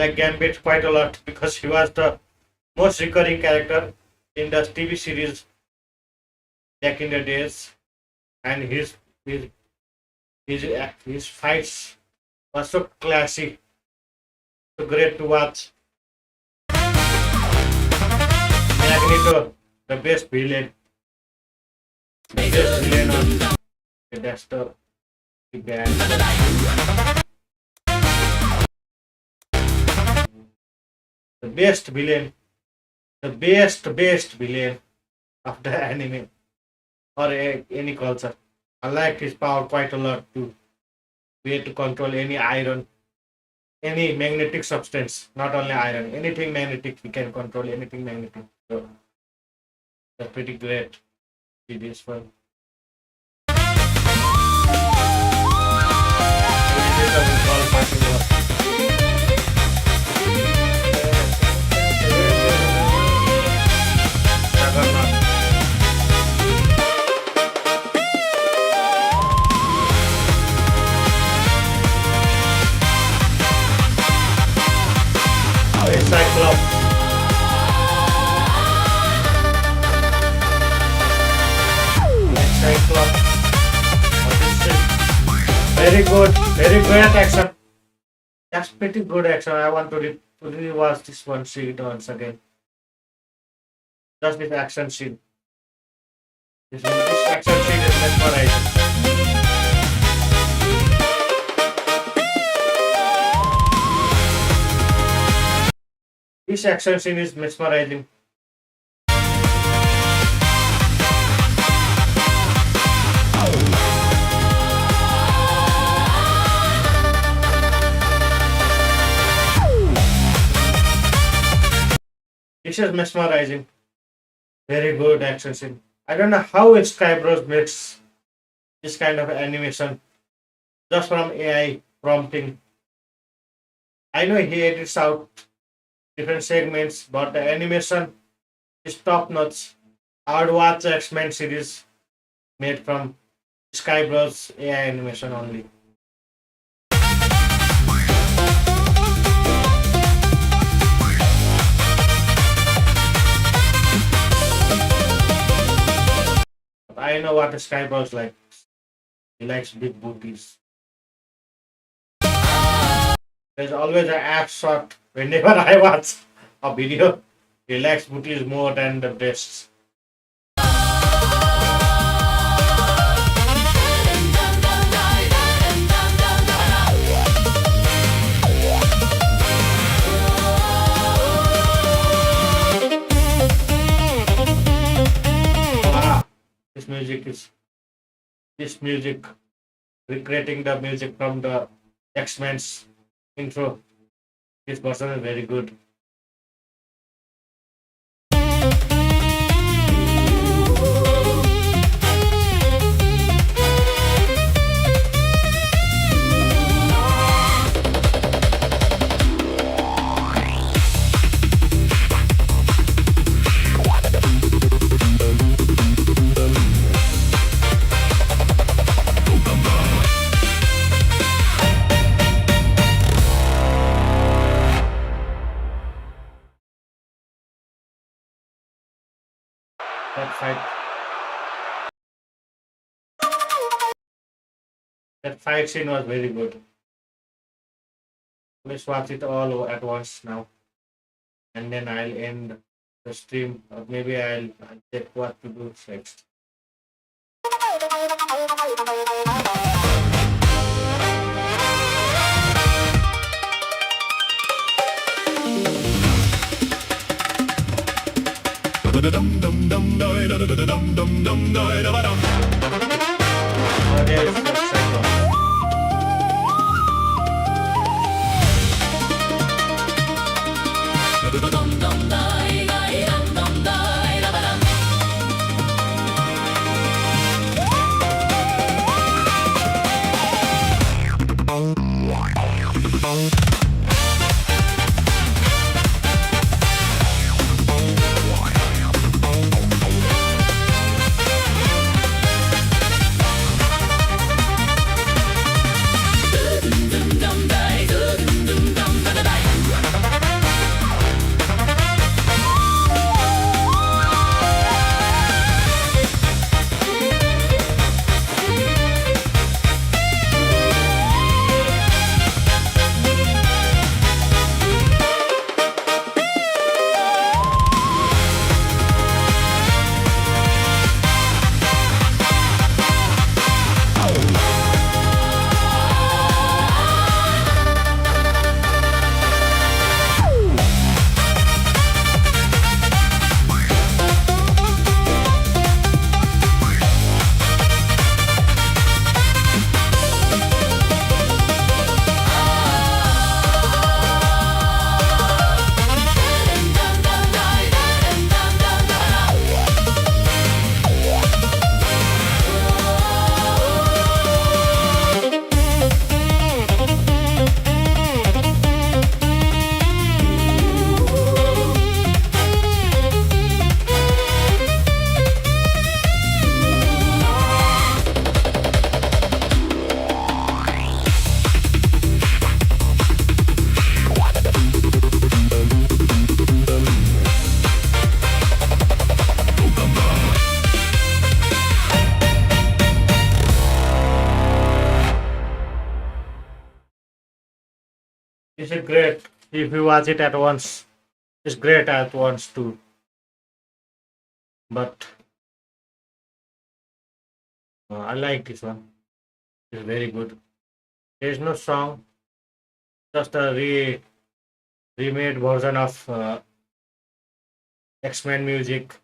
like Gambit quite a lot because he was the most recurring character in the TV series back in the days, and his fights were so classy, so great to watch. Magneto, the best villain. The best villain on the desktop. The band. The best villain. The best villain of the anime or any culture. I like his power quite a lot to be able to control any iron, any magnetic substance, not only iron, anything magnetic, he can control anything magnetic. So that's pretty great. It is fun. Cyclops. Cyclops. Very good, very great action. That's pretty good action. I want to rewatch this one, see it once again. Just this action scene. This action scene is mesmerizing. This action scene is mesmerizing. This is mesmerizing. Very good action scene. I don't know how Sky Bros makes this kind of animation just from AI prompting. I know he edits out different segments, but the animation is top notch. I would watch the X-Men series made from Sky Bros AI animation only. I know what the Sky Bros likes. He likes big booties. There's always an app shot whenever I watch a video. He likes booties more than the breasts. This music recreating the music from the X-Men's intro. This version is very good. That fight scene was very good. Let's watch it all at once now, and then I'll end the stream, or maybe I'll check what to do next. Oh, there is the second. This is great. If you watch it at once, it's great at once too. But I like this one. It's very good. There's no song, just a remade version of X-Men music.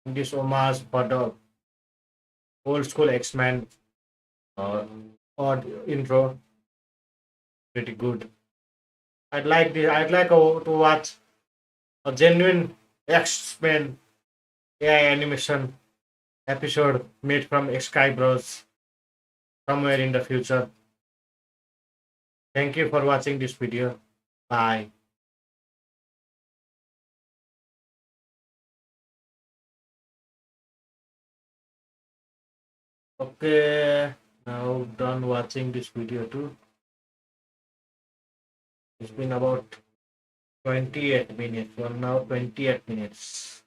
This homage for the old school X-Men uh, odd intro. Pretty good. I'd like this. I'd like to watch a genuine X-Men AI animation episode made from Sky Bros somewhere in the future. Thank you for watching this video. Bye. Okay, now done watching this video too. It's been about 28 minutes. Well, now 28 minutes.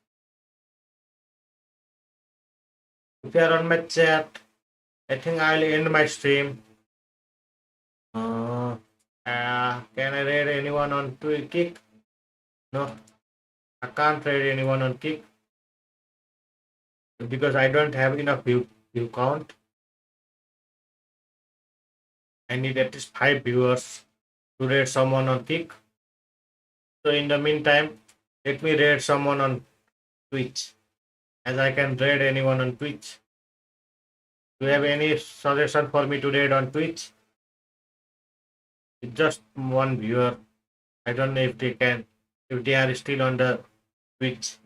If you are on my chat, I think I'll end my stream. Can I raid anyone on Kick? No, I can't raid anyone on Kick because I don't have enough view count. I need at least 5 viewers to raid someone on Kick. So in the meantime, let me raid someone on Twitch, as I can raid anyone on Twitch. Do you have any suggestion for me to raid on Twitch? It's just one viewer. I don't know if they are still on the Twitch.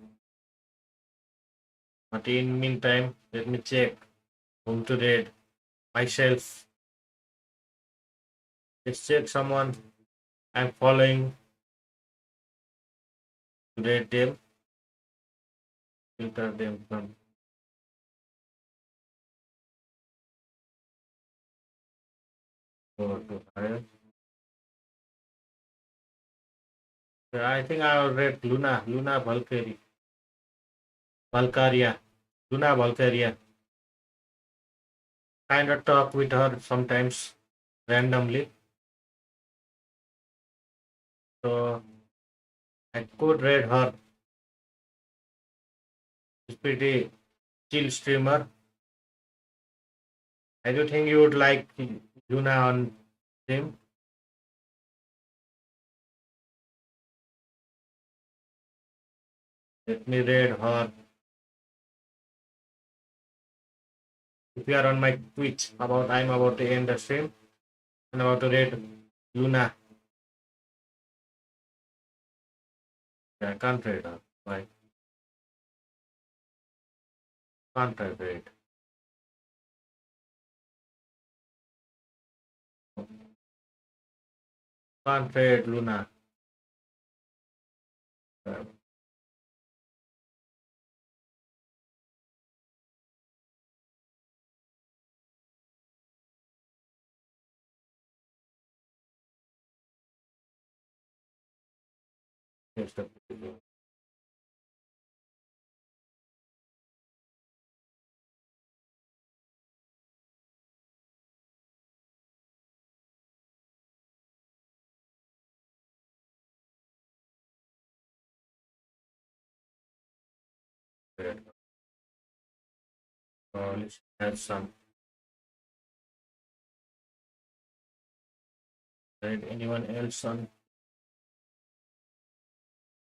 But in meantime, let me check whom to raid. Myself. Let's check someone I'm following to raid them. Filter them from. Go to higher. I think I will read Luna Valkyria, Luna Valkyria. Kind of talk with her sometimes randomly. So I could read her. She's pretty chill streamer. I do think you would like Luna on stream. Let me read her. If you are on my Twitch, I'm about to end the stream and about to read Luna. I can't read her. Why? Can't I read? Can't read Luna. Yes, the video. Let's add some. Read anyone else on?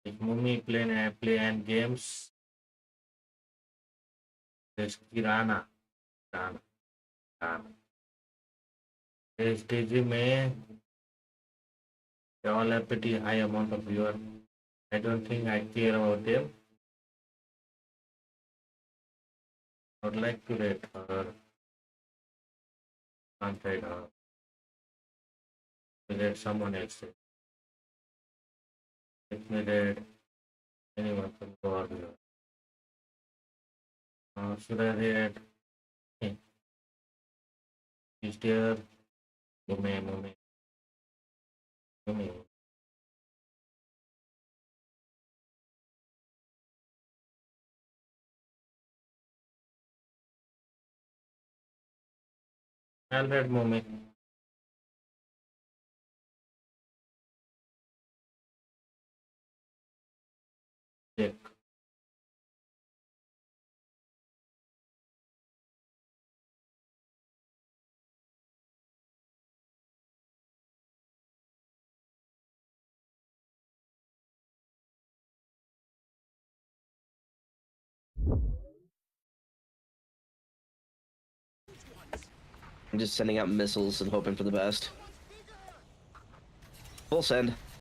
Like Mummy play and games. There's Kirana. There's Daisy May. They all have pretty high amount of viewers. I don't think I care about them. I would like to rate her. Can't rate her. Rate someone else. Let me rate anyone from God. Should I rate? Is there? Mummy. I'll rate Mummy. I'm just sending out missiles and hoping for the best. Full send.